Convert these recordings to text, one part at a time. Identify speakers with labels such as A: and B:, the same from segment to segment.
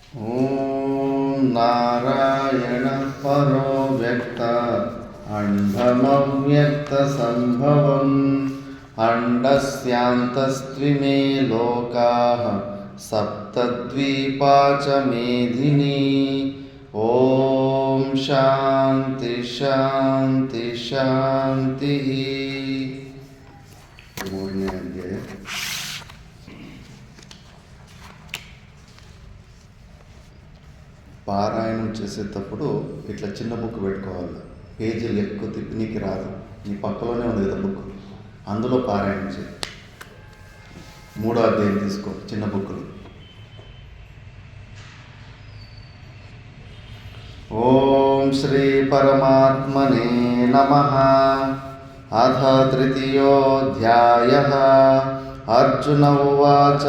A: ॐ नारायणः परो व्यक्त अण्डमव्यक्तसम्भवम् अण्डस्यान्तस्त्विमे लोकाः सप्तद्वीपा च मेधिनी। ॐ शान्ति शान्ति शान्तिः। ಮೂರನೇ ಅಧ್ಯಾಯ. పారాయణం చేసేటప్పుడు ఇట్లా చిన్న బుక్ పెట్టుకోవాలి. పేజీలు ఎక్కువ తిప్పనీకి రాదు. నీ పక్కలోనే ఉంది కదా బుక్, అందులో పారాయణం చేయి. 3వ అధ్యాయం తీసుకో చిన్న బుక్లు. ఓం శ్రీ పరమాత్మనే నమః. అథ తృతీయోऽధ్యాయः. అర్జున ఉవాచ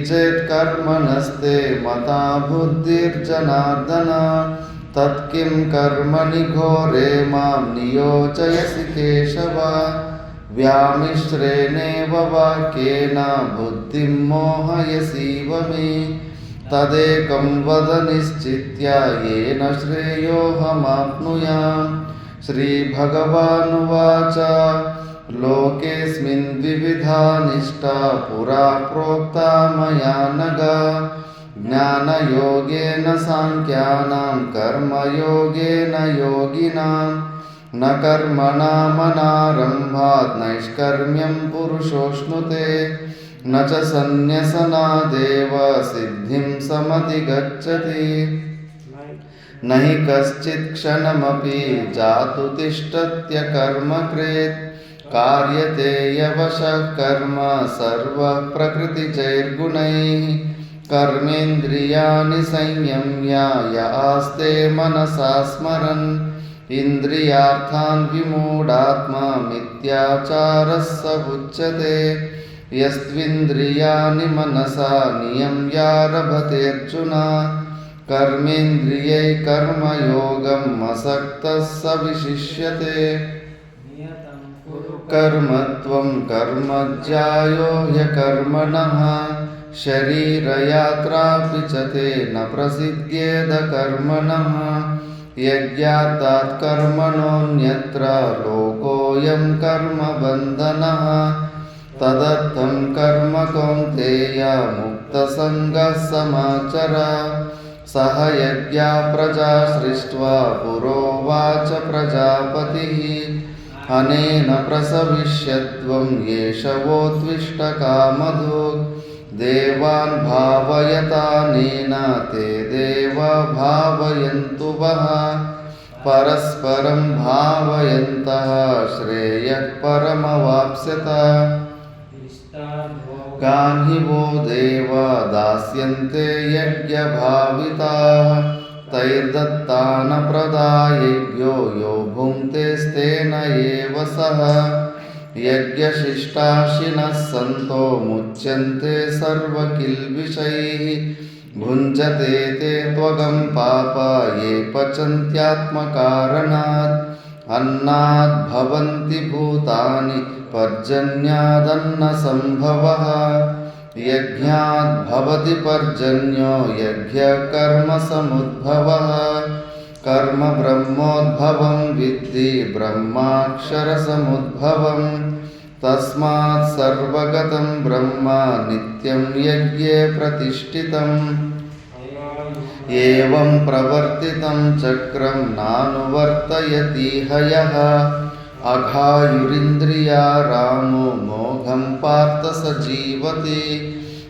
A: चेत् कर्मणस्ते मता बुद्धिर्जनार्दन तत्किं कर्मणि घोरे मां नियोजयसि केशव. व्यामिश्रेणेव वाक्येन बुद्धिं मोहयसीव मे. तदेकं वद निश्चित्य येन श्रेयोऽहमाप्नुयाम्. श्रीभगवानुवाच लोकेऽस्मिन् द्विविधा निष्ठा पुरा प्रोक्ता मया नघ. ज्ञानयोगेन सांख्यानां कर्मयोगेन योगिनां. न कर्मणामनारम्भात् नैष्कर्म्यं पुरुषोऽश्नुते. न च सन्न्यसनादेव सिद्धिं समधिगच्छति. न हि कश्चित् क्षणमपि जातु तिष्ठत्यकर्मकृत्. कार्यते यवशः कर्म सर्वः प्रकृतिजैर्गुणैः. कर्मेन्द्रियाणि संयम्य य आस्ते मनसा स्मरन्. इन्द्रियार्थान् विमूढात्मा मिथ्याचारः स उच्यते. यस्त्विन्द्रियाणि मनसा नियम्यारभतेऽर्जुन. कर्मेन्द्रियै कर्मयोगम् असक्तः स विशिष्यते. कर्मत्वं कर्मज्यायो ह्यकर्मणः. शरीरयात्रापि च ते न प्रसिद्ध्येद कर्मणः. यज्ञार्थात् कर्मणोऽन्यत्र लोकोऽयं कर्मबन्धनः. तदर्थं कर्म कौन्तेय मुक्तसङ्गः समाचर. सह यज्ञा प्रजा सृष्ट्वा पुरोवाच प्रजापतिः. अनेन प्रसविष्यत्वं येषवोत्विष्टकामधुक्. देवान् भावयतानेन ते देवा भावयन्तु वः. परस्परं भावयन्तः श्रेयः परमवाप्स्यत. गान् हि वो देवा दास्यन्ते यज्ञभाविताः. तैर्दत्तानप्रदायेभ्यो यो भुङ्क्तेस्तेन एव सः. यज्ञशिष्टाशिनः सन्तो मुच्यन्ते सर्वकिल्बिषैः. भुञ्जते ते त्वगं पाप ये पचन्त्यात्मकारणात्. अन्नाद् भवन्ति भूतानि पर्जन्यादन्नसम्भवः. यज्ञाद् भवति पर्जन्यो यज्ञकर्मसमुद्भवः. कर्म ब्रह्मोद्भवं विद्धि ब्रह्माक्षरसमुद्भवम्. तस्मात् सर्वगतं ब्रह्म नित्यं यज्ञे प्रतिष्ठितम्. एवं प्रवर्तितं चक्रं नानुवर्तयतीह यः. अघायुरिन्द्रिया रामो मोघं पार्थ स जीवति.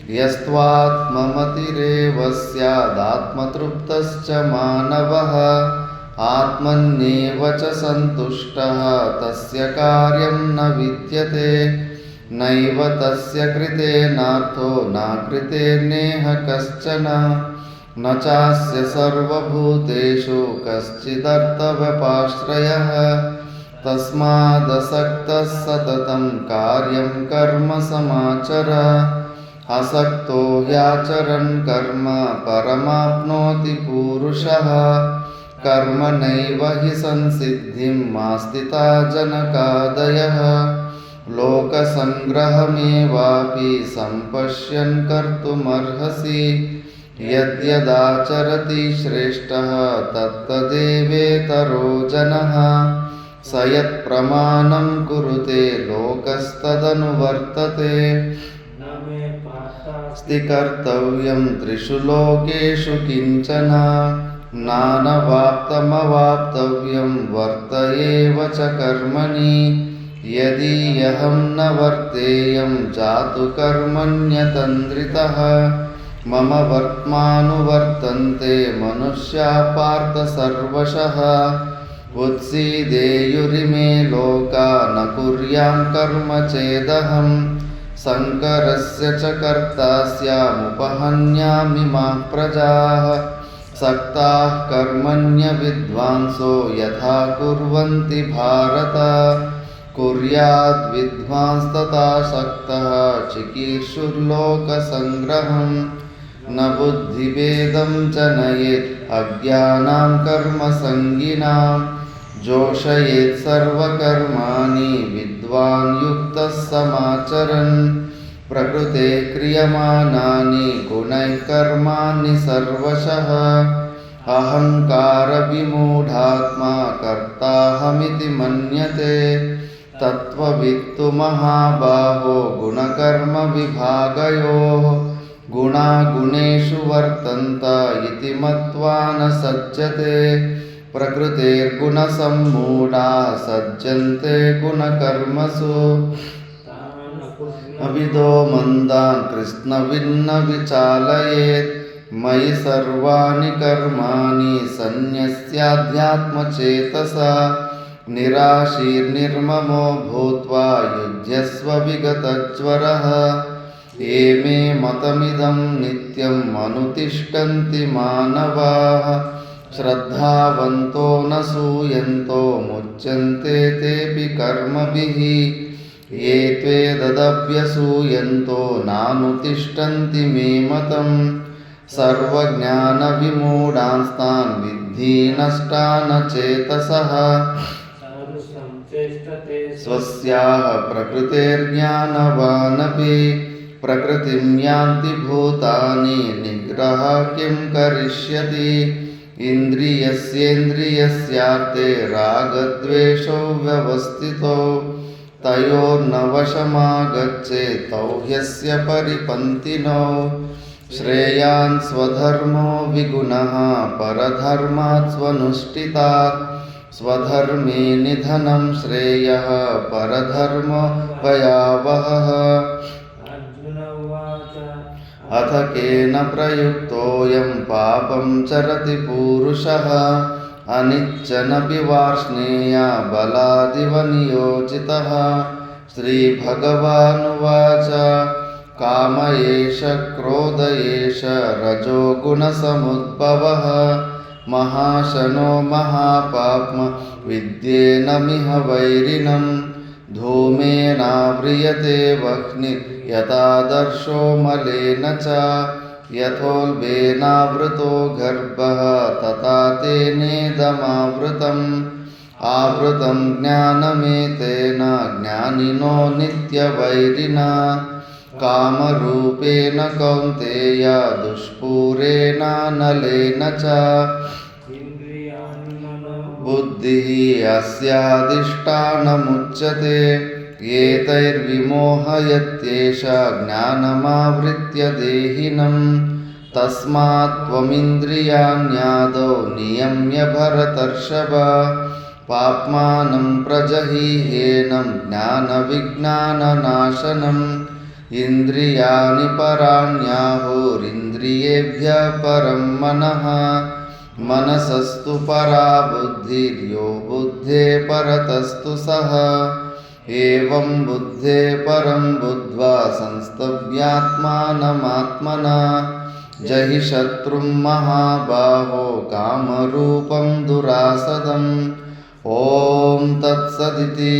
A: यस्त्वात्ममतिरेव स्यादात्मतृप्तश्च मानवः. आत्मन्येव च सन्तुष्टः तस्य कार्यं न विद्यते. नैव तस्य कृतेनार्थो नाकृतेनेह कश्चन. न चास्य सर्वभूतेषु कश्चिदर्थव्यपाश्रयः. तस्मादसक्तः सततं कार्यं कर्म समाचर. असक्तो ह्याचरन् कर्म परमाप्नोति पूरुषः. कर्मणैव हि संसिद्धिं मास्तिता जनकादयः. लोकसङ्ग्रहमेवापि सम्पश्यन् कर्तुमर्हसि। यद्यदाचरति श्रेष्ठः तत्तदेवेतरो जनः। स यत्प्रमाणं कुरुते लोकस्तदनुवर्तते। अस्ति कर्तव्यं त्रिषु लोकेषु किञ्चन। नानवाप्तमवाप्तव्यं वर्त एव च कर्मणि। यदि न वर्तेयं जातु कर्मण्यतन्द्रितः। मम वर्त्मानुवर्तन्ते मनुष्या पार्थ सर्वशः। उत्सीदेयुरिमे लोका न कुर्यां कर्म चेदहम्। शङ्करस्य च कर्ता स्यामुपहन्यामि माः प्रजाः। सक्ताः कर्मण्यविद्वांसो यथा कुर्वन्ति भारत। कुर्याद्विद्वांस्तथा सक्तः चिकीर्षुर्लोकसङ्ग्रहम्। न बुद्धिभेदं जनयेत् अज्ञानां कर्मसङ्गिनां। जोषयेत् सर्वकर्माणि विद्वान् युक्तः समाचरन्। प्रकृते क्रियमाणानि गुणैः कर्माणि सर्वशः। अहङ्कारविमूढात्मा कर्ताहमिति मन्यते। तत्त्ववित्तु महाबाहो गुणकर्मविभागयोः। गुणा गुणेषु वर्तन्त इति मत्वा न सज्जते। प्रकृतेर्गुणसम्मूढाः सज्जन्ते गुणकर्मसु। अविदो मन्दान् कृत्स्नविन्न विचालयेत्। मयि सर्वाणि कर्माणि सन्न्यस्याध्यात्मचेतसा। निराशीर्निर्ममो भूत्वा युध्यस्व विगतज्वरः। एमे मतमिदं नित्यम् अनुतिष्ठन्ति मानवाः। श्रद्धावन्तो न सूयन्तो मुच्यन्ते तेऽपि कर्मभिः। ये त्वेदभ्यसूयन्तो नानुतिष्ठन्ति मे मतम्। सर्वज्ञानविमूढांस्तान् विद्धि नष्टान् चेतसः। स्वस्याः प्रकृतेर्ज्ञानवानपि। प्रकृतिं यान्ति भूतानि निग्रह किं करिष्यति। इन्द्रियस्येन्द्रियस्यार्थे रागद्वेषौ व्यवस्थितौ। तयोर्न वशमागच्छेत् तौ ह्यस्य परिपन्थिनौ। श्रेयान् स्वधर्मो विगुणः परधर्मात् स्वनुष्ठितात्। स्वधर्मे निधनं श्रेयः परधर्मो भयावहः। अथ केन प्रयुक्तोऽयं पापं चरति पूरुषः। अनिच्छनपि वार्ष्णेय बलादिव नियोजितः। श्रीभगवानुवाच काम एष क्रोध एष रजोगुणसमुद्भवः। महाशनो महापाप्मा विद्येनमिह वैरिणम्। धूमेनाव्रियते वह्निः यथादर्शो मलेन च। यथोल्बेनावृतो गर्भः तथा तेनेदमावृतम्। आवृतं ज्ञानमेतेन ज्ञानिनो नित्यवैरिणा। कामरूपेण कौन्तेय दुष्पूरेणानलेन च। बुद्धिः अस्याधिष्ठानमुच्यते। एतैर्विमोहयत्येष ज्ञानमावृत्य देहिनम्। तस्मात् त्वमिन्द्रियाण्यादौ नियम्य भरतर्षभ। पाप्मानं प्रजहीहेनं ज्ञानविज्ञाननाशनम्। इन्द्रियाणि पराण्याहुरिन्द्रियेभ्यः परं मनः। मनसस्तु परा बुद्धिर्यो बुद्धे परतस्तु सः। एवं बुद्धे परं बुद्ध्वा संस्तभ्यात्मानमात्मना। जहि शत्रुं महाबाहो कामरूपं दुरासदम्। ॐ तत्सदिति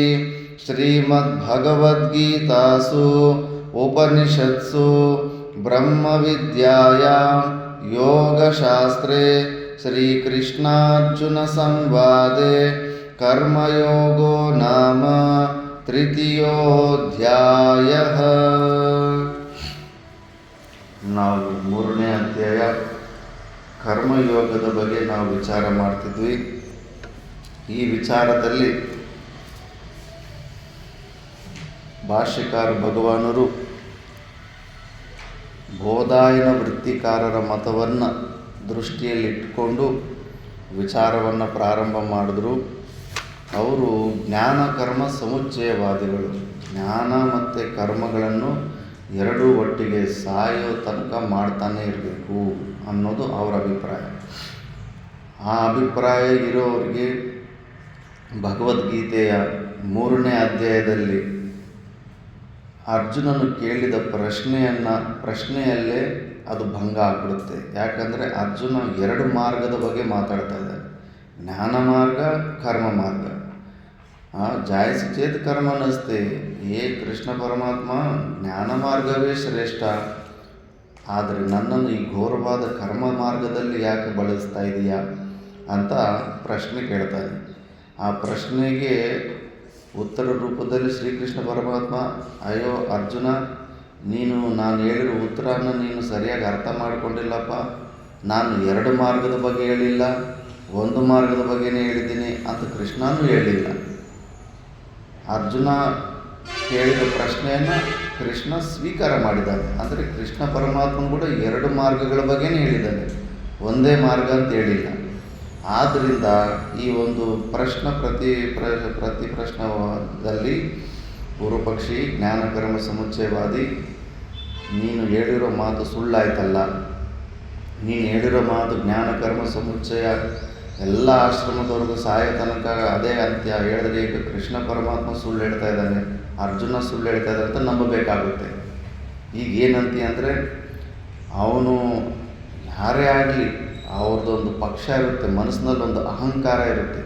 A: श्रीमद्भगवद्गीतासु उपनिषत्सु ब्रह्मविद्यायां योगशास्त्रे श्रीकृष्णार्जुनसंवादे कर्मयोगो नाम ತೃತೀಯೋಧ್ಯಾಯಃ. ನಾವು 3ನೇ ಅಧ್ಯಾಯ ಕರ್ಮಯೋಗದ ಬಗ್ಗೆ ನಾವು ವಿಚಾರ ಮಾಡ್ತಿದ್ವಿ. ಈ ವಿಚಾರದಲ್ಲಿ ಭಾಷ್ಯಕಾರ ಭಗವಾನರು ಬೋಧಾಯನ ವೃತ್ತಿಕಾರರ ಮತವನ್ನು ದೃಷ್ಟಿಯಲ್ಲಿಟ್ಟುಕೊಂಡು ವಿಚಾರವನ್ನು ಪ್ರಾರಂಭ ಮಾಡಿದ್ರು. ಅವರು ಜ್ಞಾನ ಕರ್ಮ ಸಮುಚ್ಚಯವಾದಿಗಳು. ಜ್ಞಾನ ಮತ್ತು ಕರ್ಮಗಳನ್ನು ಎರಡೂ ಒಟ್ಟಿಗೆ ಸಾಯೋ ತನಕ ಮಾಡ್ತಾನೆ ಇರಬೇಕು ಅನ್ನೋದು ಅವರ ಅಭಿಪ್ರಾಯ. ಆ ಅಭಿಪ್ರಾಯ ಇರೋರಿಗೆ ಭಗವದ್ಗೀತೆಯ 3ನೇ ಅಧ್ಯಾಯದಲ್ಲಿ ಅರ್ಜುನನು ಕೇಳಿದ ಪ್ರಶ್ನೆಯಲ್ಲೇ ಅದು ಭಂಗ ಆಗ್ಬಿಡುತ್ತೆ. ಯಾಕಂದರೆ ಅರ್ಜುನ 2 ಮಾರ್ಗದ ಬಗ್ಗೆ ಮಾತಾಡ್ತಾ ಇದ್ದಾನೆ, ಜ್ಞಾನ ಮಾರ್ಗ, ಕರ್ಮ ಮಾರ್ಗ. ಜಾಯಸಿ ಚೇತ್ ಕರ್ಮ ನಸ್ತೆ, ಕೃಷ್ಣ ಪರಮಾತ್ಮ ಜ್ಞಾನ ಮಾರ್ಗವೇ ಶ್ರೇಷ್ಠ, ಆದರೆ ನನ್ನನ್ನು ಈ ಘೋರವಾದ ಕರ್ಮ ಮಾರ್ಗದಲ್ಲಿ ಯಾಕೆ ಬಳಸ್ತಾ ಇದೆಯಾ ಅಂತ ಪ್ರಶ್ನೆ ಕೇಳ್ತಾನೆ. ಆ ಪ್ರಶ್ನೆಗೆ ಉತ್ತರ ರೂಪದಲ್ಲಿ ಶ್ರೀಕೃಷ್ಣ ಪರಮಾತ್ಮ, ಅಯ್ಯೋ ಅರ್ಜುನ, ನಾನು ಹೇಳಿರೋ ಉತ್ತರನ ನೀನು ಸರಿಯಾಗಿ ಅರ್ಥ ಮಾಡಿಕೊಂಡಿಲ್ಲಪ್ಪ. ನಾನು 2 ಮಾರ್ಗದ ಬಗ್ಗೆ ಹೇಳಿಲ್ಲ, 1 ಮಾರ್ಗದ ಬಗ್ಗೆನೇ ಹೇಳಿದ್ದೀನಿ ಅಂತ ಕೃಷ್ಣನೂ ಹೇಳಿಲ್ಲ. ಅರ್ಜುನ ಕೇಳಿದ ಪ್ರಶ್ನೆಯನ್ನು ಕೃಷ್ಣ ಸ್ವೀಕಾರ ಮಾಡಿದ್ದಾನೆ. ಅಂದರೆ ಕೃಷ್ಣ ಪರಮಾತ್ಮನು ಕೂಡ 2 ಮಾರ್ಗಗಳ ಬಗ್ಗೆನೇ ಹೇಳಿದ್ದಾನೆ, ಒಂದೇ ಮಾರ್ಗ ಅಂತ ಹೇಳಿಲ್ಲ. ಆದ್ದರಿಂದ ಈ ಒಂದು ಪ್ರತಿ ಪ್ರಶ್ನದಲ್ಲಿ ಪೂರ್ವಪಕ್ಷಿ ಜ್ಞಾನಕರ್ಮ ಸಮುಚ್ಚಯವಾದಿ, ನೀನು ಹೇಳಿರೋ ಮಾತು ಸುಳ್ಳಾಯ್ತಲ್ಲ, ನೀನು ಹೇಳಿರೋ ಮಾತು ಜ್ಞಾನಕರ್ಮ ಸಮುಚ್ಚಯ ಎಲ್ಲ ಆಶ್ರಮದವ್ರಿಗೂ ಸಾಯೋ ತನಕ ಅದೇ ಅಂತ್ಯ ಹೇಳಿದ್ರೆ ಈಗ ಕೃಷ್ಣ ಪರಮಾತ್ಮ ಸುಳ್ಳು ಹೇಳ್ತಾ ಇದ್ದಾನೆ, ಅರ್ಜುನ ಸುಳ್ಳು ಹೇಳ್ತಾ ಇದ್ದಾನೆ ಅಂತ ನಂಬಬೇಕಾಗುತ್ತೆ. ಈಗ ಏನಂತೀಯ ಅಂದರೆ, ಅವನು ಯಾರೇ ಆಗಲಿ ಅವ್ರದ್ದೊಂದು ಪಕ್ಷ ಇರುತ್ತೆ, ಮನಸ್ಸಿನಲ್ಲಿ ಒಂದು ಅಹಂಕಾರ ಇರುತ್ತೆ.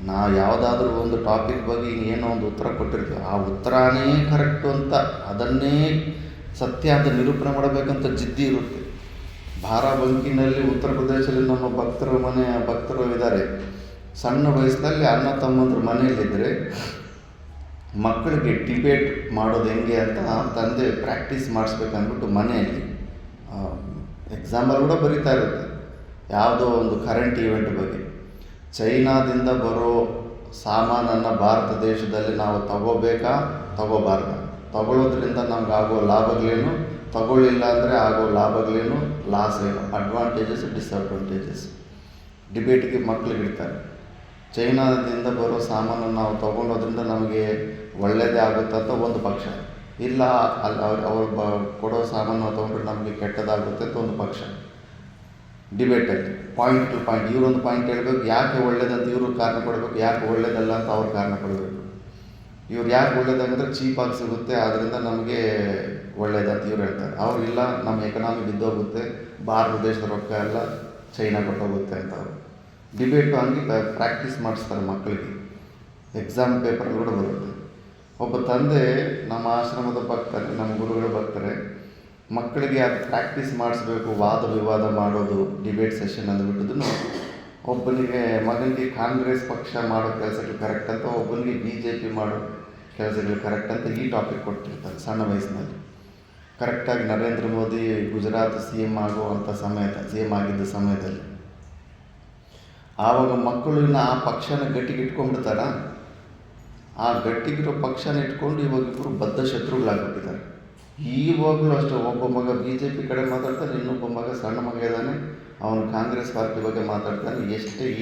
A: ನಾವು ಯಾವುದಾದ್ರೂ ಒಂದು ಟಾಪಿಕ್ ಬಗ್ಗೆ ಏನೋ ಒಂದು ಉತ್ತರ ಕೊಟ್ಟಿರ್ತೀವಿ, ಆ ಉತ್ತರನೇ ಕರೆಕ್ಟು ಅಂತ ಅದನ್ನೇ ಸತ್ಯ ಅಂತ ನಿರೂಪಣೆ ಮಾಡಬೇಕಂತ ಜಿದ್ದಿ ಇರುತ್ತೆ. ಬಾರಾಬಂಕಿನಲ್ಲಿ ಉತ್ತರ ಪ್ರದೇಶದಲ್ಲಿ ನಮ್ಮ ಭಕ್ತರು ಇದ್ದಾರೆ. ಸಣ್ಣ ವಯಸ್ಸಿನಲ್ಲಿ ಅಣ್ಣ ತಮ್ಮಂದ್ರ ಮನೆಯಲ್ಲಿದ್ದರೆ ಮಕ್ಕಳಿಗೆ ಡಿಬೇಟ್ ಮಾಡೋದು ಹೆಂಗೆ ಅಂತ ತಂದೆ ಪ್ರಾಕ್ಟೀಸ್ ಮಾಡಿಸ್ಬೇಕಂದ್ಬಿಟ್ಟು ಮನೆಯಲ್ಲಿ ಎಕ್ಸಾಂಪಲ್ ಕೂಡ ಬರೀತಾ ಇರುತ್ತೆ. ಯಾವುದೋ ಒಂದು ಕರೆಂಟ್ ಈವೆಂಟ್ ಬಗ್ಗೆ, ಚೈನಾದಿಂದ ಬರೋ ಸಾಮಾನನ್ನು ಭಾರತ ದೇಶದಲ್ಲಿ ನಾವು ತಗೋಬೇಕಾ ತಗೋಬಾರ್ದ, ತಗೊಳ್ಳೋದ್ರಿಂದ ನಮ್ಗೆ ಆಗೋ ಲಾಭಗಳೇನು, ತಗೊಳ್ಳಿಲ್ಲ ಅಂದರೆ ಆಗೋ ಲಾಭಗಳೇನು, ಲಾಸ್ ಏನು, ಅಡ್ವಾಂಟೇಜಸ್ ಡಿಸ್ಅಡ್ವಾಂಟೇಜಸ್ ಡಿಬೇಟಿಗೆ ಮಕ್ಕಳಿಗೆ ಇಡ್ತಾರೆ. ಚೈನಾದಿಂದ ಬರೋ ಸಾಮಾನನ್ನು ನಾವು ತೊಗೊಳೋದ್ರಿಂದ ನಮಗೆ ಒಳ್ಳೆಯದೇ ಆಗುತ್ತೆ ಅಂತ ಒಂದು ಪಕ್ಷ, ಇಲ್ಲ ಅಲ್ಲಿ ಅವ್ರು ಕೊಡೋ ಸಾಮಾನು ತೊಗೊಂಡ್ರೆ ನಮಗೆ ಕೆಟ್ಟದಾಗುತ್ತೆ ಅಂತ ಒಂದು ಪಕ್ಷ. ಡಿಬೇಟಲ್ಲಿ ಪಾಯಿಂಟ್ ಟು ಪಾಯಿಂಟ್, ಇವರೊಂದು ಪಾಯಿಂಟ್ ಹೇಳಬೇಕು, ಯಾಕೆ ಒಳ್ಳೇದಂತ ಇವರು ಕಾರಣ ಕೊಡಬೇಕು, ಯಾಕೆ ಒಳ್ಳೇದಲ್ಲ ಅಂತ ಅವ್ರು ಕಾರಣ ಕೊಡಬೇಕು. ಇವ್ರು ಯಾಕೆ ಒಳ್ಳೇದಾಗಂದ್ರೆ ಚೀಪಾಗಿ ಸಿಗುತ್ತೆ, ಆದ್ದರಿಂದ ನಮಗೆ ಒಳ್ಳೇದಂತ ಇವ್ರು ಹೇಳ್ತಾರೆ. ಅವ್ರು ಇಲ್ಲ, ನಮ್ಮ ಎಕನಾಮಿ ಬಿದ್ದೋಗುತ್ತೆ, ಭಾರತ ದೇಶದ ರೊಕ್ಕ ಎಲ್ಲ ಚೈನಾ ಕೊಟ್ಟೋಗುತ್ತೆ ಅಂತ ಅವರು ಡಿಬೇಟು ಹಂಗೆ ಪ್ರಾಕ್ಟೀಸ್ ಮಾಡಿಸ್ತಾರೆ ಮಕ್ಕಳಿಗೆ. ಎಕ್ಸಾಮ್ ಪೇಪರ್ ಕೂಡ ಬರುತ್ತೆ. ಒಬ್ಬ ತಂದೆ ನಮ್ಮ ಆಶ್ರಮದ ಭಕ್ತರೆ, ನಮ್ಮ ಗುರುಗಳು ಭಕ್ತರೆ, ಮಕ್ಕಳಿಗೆ ಅದು ಪ್ರಾಕ್ಟೀಸ್ ಮಾಡಿಸ್ಬೇಕು, ವಾದ ವಿವಾದ ಮಾಡೋದು, ಡಿಬೇಟ್ ಸೆಷನ್ ಅಂದ್ಬಿಟ್ಟಿದ್ದು. ಒಬ್ಬನಿಗೆ ಮಗನಿಗೆ ಕಾಂಗ್ರೆಸ್ ಪಕ್ಷ ಮಾಡೋ ಕೆಲಸಗಳು ಕರೆಕ್ಟ್ ಅಂತ, ಒಬ್ಬನಿಗೆ BJP ಮಾಡೋ ಕೆಲಸಗಳು ಕರೆಕ್ಟ್ ಅಂತ ಈ ಟಾಪಿಕ್ ಕೊಟ್ಟಿರ್ತಾರೆ ಸಣ್ಣ ವಯಸ್ಸಿನಲ್ಲಿ. ಕರೆಕ್ಟಾಗಿ ನರೇಂದ್ರ ಮೋದಿ ಗುಜರಾತ್ CM ಆಗುವಂಥ CM ಆಗಿದ್ದ ಸಮಯದಲ್ಲಿ ಆವಾಗ ಮಕ್ಕಳು ಇನ್ನು ಆ ಪಕ್ಷನ ಗಟ್ಟಿಗೆ ಇಟ್ಕೊಂಡ್ಬಿಡ್ತಾರ. ಆ ಗಟ್ಟಿಗಿರೋ ಪಕ್ಷನ ಇಟ್ಕೊಂಡು ಇವಾಗ ಇಬ್ಬರು ಬದ್ಧ ಶತ್ರುಗಳಾಗ್ಬಿಟ್ಟಿದ್ದಾರೆ. ಈವಾಗಲೂ ಅಷ್ಟೇ, ಒಬ್ಬ ಮಗ BJP ಕಡೆ ಮಾತಾಡ್ತಾನೆ, ಇನ್ನೊಬ್ಬ ಮಗ ಸಣ್ಣ ಮಗ ಇದ್ದಾನೆ, ಅವನು ಕಾಂಗ್ರೆಸ್ ಪಾರ್ಟಿ ಬಗ್ಗೆ ಮಾತಾಡ್ತಾನೆ.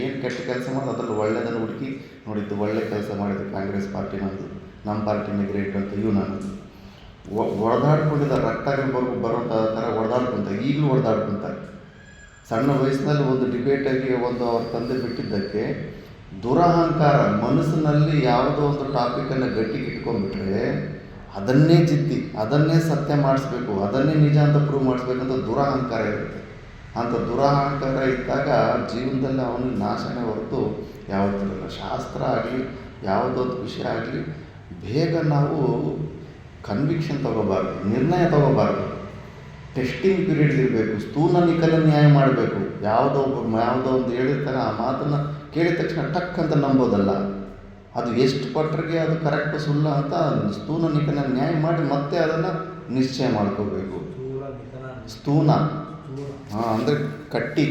A: ಏನು ಕೆಟ್ಟ ಕೆಲಸ ಮಾಡೋದು ಅದರಲ್ಲಿ ಒಳ್ಳೆಯದನ್ನು ಹುಡುಕಿ ನೋಡಿದ್ದು, ಒಳ್ಳೆ ಕೆಲಸ ಮಾಡಿದ್ದು ಕಾಂಗ್ರೆಸ್ ಪಾರ್ಟಿ ನಮ್ಮದು, ನಮ್ಮ ಪಾರ್ಟಿನೇ ಗ್ರೇಟ್ ಅಂತ ಇವು ನನ್ನದು ಹೊಡೆದಾಡ್ಕೊಂಡಿದ್ದಾರೆ. ರಕ್ತಗಳು ಬರುವಂಥ ಥರ ಹೊಡೆದಾಡ್ಕೊತಾರೆ, ಈಗಲೂ ಹೊಡೆದಾಡ್ಕೊತಾರೆ. ಸಣ್ಣ ವಯಸ್ಸಿನಲ್ಲಿ ಒಂದು ಡಿಬೇಟಾಗಿ ಅವ್ರ ತಂದೆ ಬಿಟ್ಟಿದ್ದಕ್ಕೆ ದುರಹಂಕಾರ, ಮನಸ್ಸಿನಲ್ಲಿ ಯಾವುದೋ ಒಂದು ಟಾಪಿಕನ್ನು ಗಟ್ಟಿಗೆ ಇಟ್ಕೊಂಡ್ಬಿಟ್ರೆ ಅದನ್ನೇ ಜಿದ್ದಿ, ಅದನ್ನೇ ಸತ್ಯ ಮಾಡಿಸ್ಬೇಕು, ಅದನ್ನೇ ನಿಜ ಅಂತ ಪ್ರೂವ್ ಮಾಡಿಸ್ಬೇಕಂತ ದುರಹಂಕಾರ ಇರುತ್ತೆ. ಅಂಥ ದುರಹಂಕಾರ ಇದ್ದಾಗ ಜೀವನದಲ್ಲಿ ಅವನಿಗೆ ನಾಶನೇ ಹೊರತು ಯಾವುದಿರಲ್ಲ. ಶಾಸ್ತ್ರ ಆಗಲಿ ಯಾವುದೊಂದು ವಿಷಯ ಆಗಲಿ ಬೇಗ ನಾವು ಕನ್ವಿಕ್ಷನ್ ತೊಗೋಬಾರ್ದು, ನಿರ್ಣಯ ತೊಗೋಬಾರ್ದು. ಟೆಸ್ಟಿಂಗ್ ಪೀರಿಯಡ್ ಇರಬೇಕು, ಸ್ಥೂಲ ನಿಖಲ ನ್ಯಾಯ ಮಾಡಬೇಕು. ಯಾವುದೋ ಒಂದು ಹೇಳಿರ್ತಾನೆ, ಆ ಮಾತನ್ನು ಕೇಳಿದ ತಕ್ಷಣ ಟಕ್ ಅಂತ ನಂಬೋದಲ್ಲ, ಅದು ಎಷ್ಟು ಪಟ್ಟರಿಗೆ ಅದು ಕರೆಕ್ಟು ಸುಳ್ಳ ಅಂತ ಸ್ಥೂಲ ನಿಖನ ನ್ಯಾಯ ಮಾಡಿ ಮತ್ತೆ ಅದನ್ನು ನಿಶ್ಚಯ ಮಾಡ್ಕೋಬೇಕು. ಸ್ಥೂಲ ಅಂದರೆ ಕಟ್ಟಿ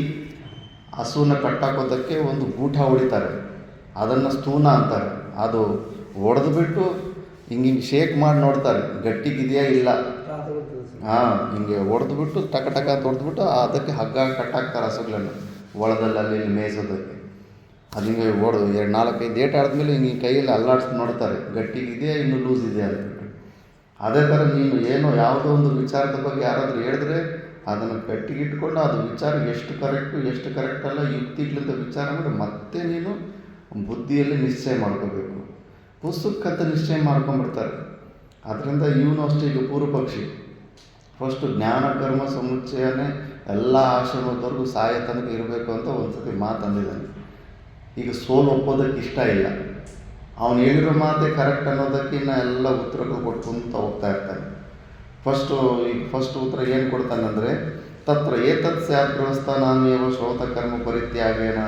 A: ಹಸುವನ್ನ ಕಟ್ಟಾಕೋದಕ್ಕೆ ಒಂದು ಗೂಟ ಹೊಡಿತಾರೆ, ಅದನ್ನು ಸ್ಥೂಲ ಅಂತಾರೆ. ಅದು ಹೊಡೆದು ಬಿಟ್ಟು ಹಿಂಗೆ ಶೇಕ್ ಮಾಡಿ ನೋಡ್ತಾರೆ ಗಟ್ಟಿಗಿದೆಯಾ ಇಲ್ಲ. ಹಿಂಗೆ ಹೊಡೆದು ಬಿಟ್ಟು ಟಕ ಟಕ ಅಂತ ಹೊಡೆದ್ಬಿಟ್ಟು ಅದಕ್ಕೆ ಹಗ್ಗ ಕಟ್ಟಾಕ್ತಾರೆ ಹಸುಗಳನ್ನು ಒಳದಲ್ಲಿ ಅಲ್ಲಿ ಇಲ್ಲಿ ಮೇಯಿಸೋದಕ್ಕೆ. ಅದು ಹಿಂಗೆ ಓಡೋದು 4-5 ಏಟು ಆದ್ಮೇಲೆ ಹಿಂಗೆ ಕೈಯಲ್ಲಿ ಅಲ್ಲಾಡಿಸಿ ನೋಡ್ತಾರೆ ಗಟ್ಟಿಗಿದೆಯಾ ಇನ್ನೂ ಲೂಸ್ ಇದೆಯಾ ಅಂದ್ಬಿಟ್ಟು. ಅದೇ ಥರ ನೀನು ಏನೋ ಯಾವುದೋ ಒಂದು ವಿಚಾರದ ಬಗ್ಗೆ ಯಾರಾದರೂ ಹೇಳಿದ್ರೆ ಅದನ್ನು ಗಟ್ಟಿಗಿಟ್ಕೊಂಡು ಅದು ವಿಚಾರ ಎಷ್ಟು ಕರೆಕ್ಟ್ ಅಲ್ಲ ಯುಕ್ತಿಗಳಿಂದ ವಿಚಾರ ಮಾಡಿ ಮತ್ತೆ ನೀನು ಬುದ್ಧಿಯಲ್ಲಿ ನಿಶ್ಚಯ ಮಾಡ್ಕೋಬೇಕು. ಪುಸ್ತಕಂತ ನಿಶ್ಚಯ ಮಾಡ್ಕೊಂಡ್ಬಿಡ್ತಾರೆ. ಅದರಿಂದ ಇವನು ಅಷ್ಟೇ, ಈಗ ಪೂರ್ವ ಪಕ್ಷಿ ಫಸ್ಟು ಜ್ಞಾನ ಕರ್ಮ ಸಮುಚ್ಚಯನೇ ಎಲ್ಲ ಆಶ್ರಮದವರೆಗೂ ಸಾಯ ತನಕ ಇರಬೇಕು ಅಂತ ಒಂದು ಸತಿ ಮಾತಂದಿದ್ದಾನೆ. ಈಗ ಸೋಲು ಒಪ್ಪೋದಕ್ಕೆ ಇಷ್ಟ ಇಲ್ಲ, ಅವನು ಹೇಳಿರೋ ಮಾತೇ ಕರೆಕ್ಟ್ ಅನ್ನೋದಕ್ಕೆ ಇನ್ನು ಎಲ್ಲ ಉತ್ತರಗಳು ಕೊಟ್ಕೊಂತ ಹೋಗ್ತಾ ಇರ್ತಾನೆ. ಫಸ್ಟ್ ಉತ್ತರ ಏನು ಕೊಡ್ತಾನಂದರೆ, ತತ್ರ ಏತತ್ ಸ್ಯಾತ್ ಗೃಹಸ್ಥಾನಾಮೇವ ಶ್ರೌತಕರ್ಮ ಪರಿತ್ಯಾಗೇನ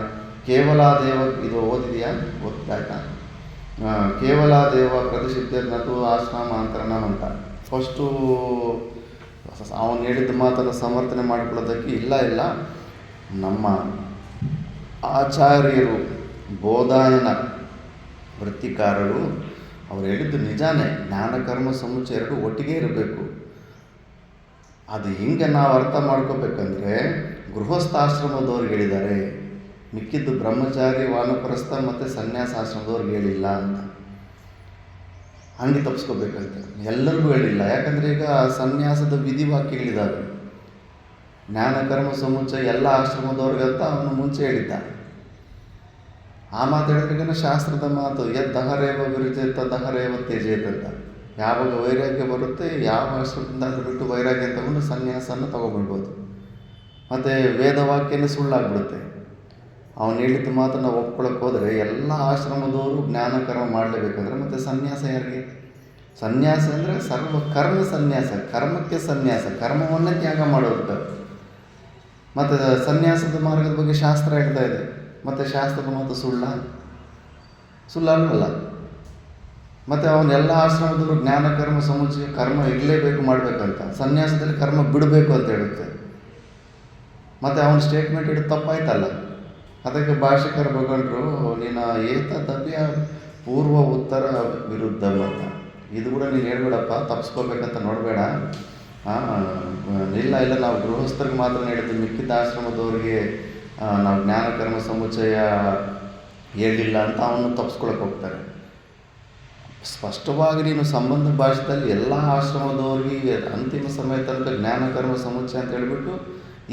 A: ಕೇವಲಾದೇವ. ಇದು ಓದಿದೆಯಾ? ಗೊತ್ತಾಯ್ತಾ? ಕೇವಲಾದೇವ ಪ್ರತಿಷಿದ್ಧ ನತು ಆಶ್ರಮಾಂತರಣ ಅಂತ. ಫಸ್ಟು ಅವನು ಹೇಳಿದ ಮಾತನ್ನು ಸಮರ್ಥನೆ ಮಾಡಿಕೊಳ್ಳೋದಕ್ಕೆ ಇಲ್ಲ, ನಮ್ಮ ಆಚಾರ್ಯರು ಬೋಧಾಯನ ವೃತ್ತಿಕಾರರು ಅವ್ರು ಹೇಳಿದ್ದು ನಿಜಾನೇ, ಜ್ಞಾನಕರ್ಮ ಸಮುಚ್ಚಯ ಎರಡು ಒಟ್ಟಿಗೆ ಇರಬೇಕು. ಅದು ಹಿಂಗೆ ನಾವು ಅರ್ಥ ಮಾಡ್ಕೋಬೇಕಂದ್ರೆ ಗೃಹಸ್ಥಾಶ್ರಮದವ್ರಿಗೆ ಹೇಳಿದ್ದಾರೆ, ಮಿಕ್ಕಿದ್ದು ಬ್ರಹ್ಮಚಾರಿ ವಾನಪ್ರಸ್ಥ ಮತ್ತು ಸನ್ಯಾಸಾಶ್ರಮದವ್ರಿಗೆ ಹೇಳಿಲ್ಲ ಅಂತ. ಹಂಗೆ ತಪ್ಪಿಸ್ಕೋಬೇಕಂತೆ, ಎಲ್ಲರಿಗೂ ಹೇಳಿಲ್ಲ. ಯಾಕಂದರೆ ಈಗ ಸನ್ಯಾಸದ ವಿಧಿವಾಕ್ಯಗಳಿದ್ದಾವೆ. ಜ್ಞಾನಕರ್ಮ ಸಮುಚ್ಚಯ ಎಲ್ಲ ಆಶ್ರಮದವ್ರಿಗಂತ ಅವನು ಮುಂಚೆ ಹೇಳಿದ್ದ. ಆ ಮಾತು ಹೇಳಿದ್ರಿಗೇನ ಶಾಸ್ತ್ರದ ಮಾತು, ದಹರೇವ ವಿರುಜೇತ ದಹರೇವ ತ್ಯಜೇತ್ ಅಂತ. ಯಾವಾಗ ವೈರಾಗ್ಯ ಬರುತ್ತೆ, ಯಾವ ಆಶ್ರಮದಿಂದ ಬಿಟ್ಟು ವೈರಾಗ್ಯ ತಗೊಂಡು ಸನ್ಯಾಸನ ತಗೊಬಿಡ್ಬೋದು. ಮತ್ತು ವೇದವಾಕ್ಯನೇ ಸುಳ್ಳಾಗ್ಬಿಡುತ್ತೆ. ಅವನು ಹೇಳಿದ ಮಾತನ್ನು ಒಪ್ಕೊಳ್ಳೋಕೆ ಹೋದರೆ ಎಲ್ಲ ಆಶ್ರಮದವರು ಜ್ಞಾನಕರ್ಮ ಮಾಡಲೇಬೇಕಂದ್ರೆ ಮತ್ತು ಸನ್ಯಾಸ ಯಾರಿಗೆ? ಸನ್ಯಾಸ ಅಂದರೆ ಸರ್ವ ಕರ್ಮ ಸನ್ಯಾಸ, ಕರ್ಮಕ್ಕೆ ಸನ್ಯಾಸ, ಕರ್ಮವನ್ನೇ ತ್ಯಾಗ ಮಾಡೋದು. ಮತ್ತು ಸನ್ಯಾಸದ ಮಾರ್ಗದ ಬಗ್ಗೆ ಶಾಸ್ತ್ರ ಹೇಳ್ತಾ ಇದೆ, ಮತ್ತು ಶಾಸ್ತ್ರದ ಮಾತು ಸುಳ್ಳಲ್ವಲ್ಲ. ಮತ್ತು ಅವನು ಎಲ್ಲ ಆಶ್ರಮದವರು ಜ್ಞಾನಕರ್ಮ ಸಮುಚ್ಚಯ ಕರ್ಮ ಇರಲೇಬೇಕು ಮಾಡಬೇಕಂತ, ಸನ್ಯಾಸದಲ್ಲಿ ಕರ್ಮ ಬಿಡಬೇಕು ಅಂತ ಹೇಳುತ್ತೆ. ಮತ್ತು ಅವನ ಸ್ಟೇಟ್ಮೆಂಟ್ ಇಡೋದು ತಪ್ಪಾಯ್ತಲ್ಲ. ಅದಕ್ಕೆ ಭಾಷಿಕರು ಭಗವಂತರು ನೀನು ಏತದಪ್ಯ ಪೂರ್ವ ಉತ್ತರ ವಿರುದ್ಧ ಅಂತ. ಇದು ಕೂಡ ನೀನು ಹೇಳ್ಬೇಡಪ್ಪ, ತಪ್ಪಿಸ್ಕೋಬೇಕಂತ ನೋಡಬೇಡ. ಇಲ್ಲ ನಾವು ಗೃಹಸ್ಥರಿಗೆ ಮಾತ್ರ ಹೇಳಿದ್ದು, ಮಿಕ್ಕಿದ್ದ ಆಶ್ರಮದವ್ರಿಗೆ ನಾವು ಜ್ಞಾನಕರ್ಮ ಸಮುಚ್ಚಯ ಹೇಳಿಲ್ಲ ಅಂತ ಅವನು ತಪ್ಪಿಸ್ಕೊಳಕ್ಕೆ ಹೋಗ್ತಾರೆ. ಸ್ಪಷ್ಟವಾಗಿ ನೀನು ಸಂಬಂಧ ಭಾಷೆಯಲ್ಲಿ ಎಲ್ಲ ಆಶ್ರಮದವ್ರಿಗೆ ಅಂತಿಮ ಸಮಯ ತನಕ ಜ್ಞಾನಕರ್ಮ ಸಮುಚ್ಚಯ ಅಂತ ಹೇಳಿಬಿಟ್ಟು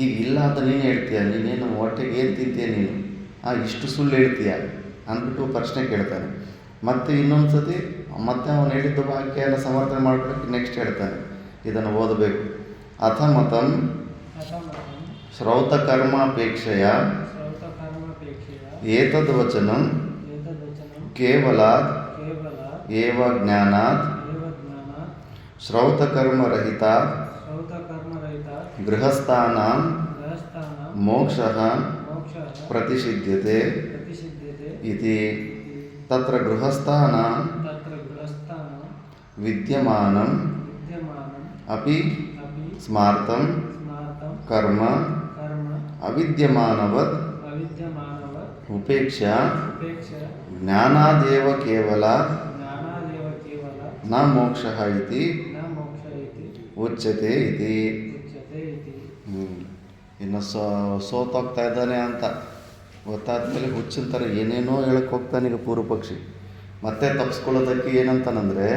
A: ಈಗ ಇಲ್ಲ ಅಂತ ನೀನು ಹೇಳ್ತೀಯ. ನೀನೇನು ಹೊಟ್ಟೆಗೆ ಏನು ತಿಂತೀಯ ನೀನು? ಇಷ್ಟು ಸುಳ್ಳು ಹೇಳ್ತೀಯ ಅಂದ್ಬಿಟ್ಟು ಪ್ರಶ್ನೆ ಕೇಳ್ತಾನೆ. ಮತ್ತು ಇನ್ನೊಂದು ಸತಿ ಮತ್ತೆ ಅವನು ಹೇಳಿದ್ದ ವಾಕ್ಯನ ಸಮರ್ಥನೆ ಮಾಡ್ಕೊಳ್ಳೋಕ್ಕೆ ನೆಕ್ಸ್ಟ್ ಹೇಳ್ತಾನೆ, ಇದನ್ನು ಓದಬೇಕು. ಅಥಮತಂ ಶ್ರೌತಕರ್ಮಾಪೇಕ್ಷೆಯ ಏತದ್ವಚನಂ ಕೇವಲಾದ್ ಏವ ಜ್ಞಾನಾತ್ ಶ್ರೌತಕರ್ಮರಹಿತಾತ್ ಗೃಹಸ್ಥಾನಾಂ ಮೋಕ್ಷಃ ಪ್ರತಿಷಿಧ್ಯತೆ ಇತಿ. ತತ್ರ ಗೃಹಸ್ಥಾನಾಂ ವಿದ್ಯಮಾನಂ ಅಪಿ ಸ್ಮಾರ್ತಂ ಕರ್ಮ ಅವಿದ್ಯಮಾನವತ್ ಉಪೇಕ್ಷಾ ಜ್ಞಾನಾದೇವ ಕೇವಲ ನ ಮೋಕ್ಷಃ ಇತಿ ಉಚ್ಯತೆ ಇತಿ. ಇನ್ನು ಸೋತೋಗ್ತಾ ಇದ್ದಾನೆ ಅಂತ ಗೊತ್ತಾದ್ಮೇಲೆ ಹುಚ್ಚಿನ ಥರ ಏನೇನೋ ಹೇಳಕ್ಕೆ ಹೋಗ್ತಾನೆ ಈಗ ಪೂರ್ವ ಪಕ್ಷಿ. ಮತ್ತೆ ತಪ್ಪಿಸ್ಕೊಳ್ಳೋದಕ್ಕೆ ಏನಂತಾನಂದರೆ,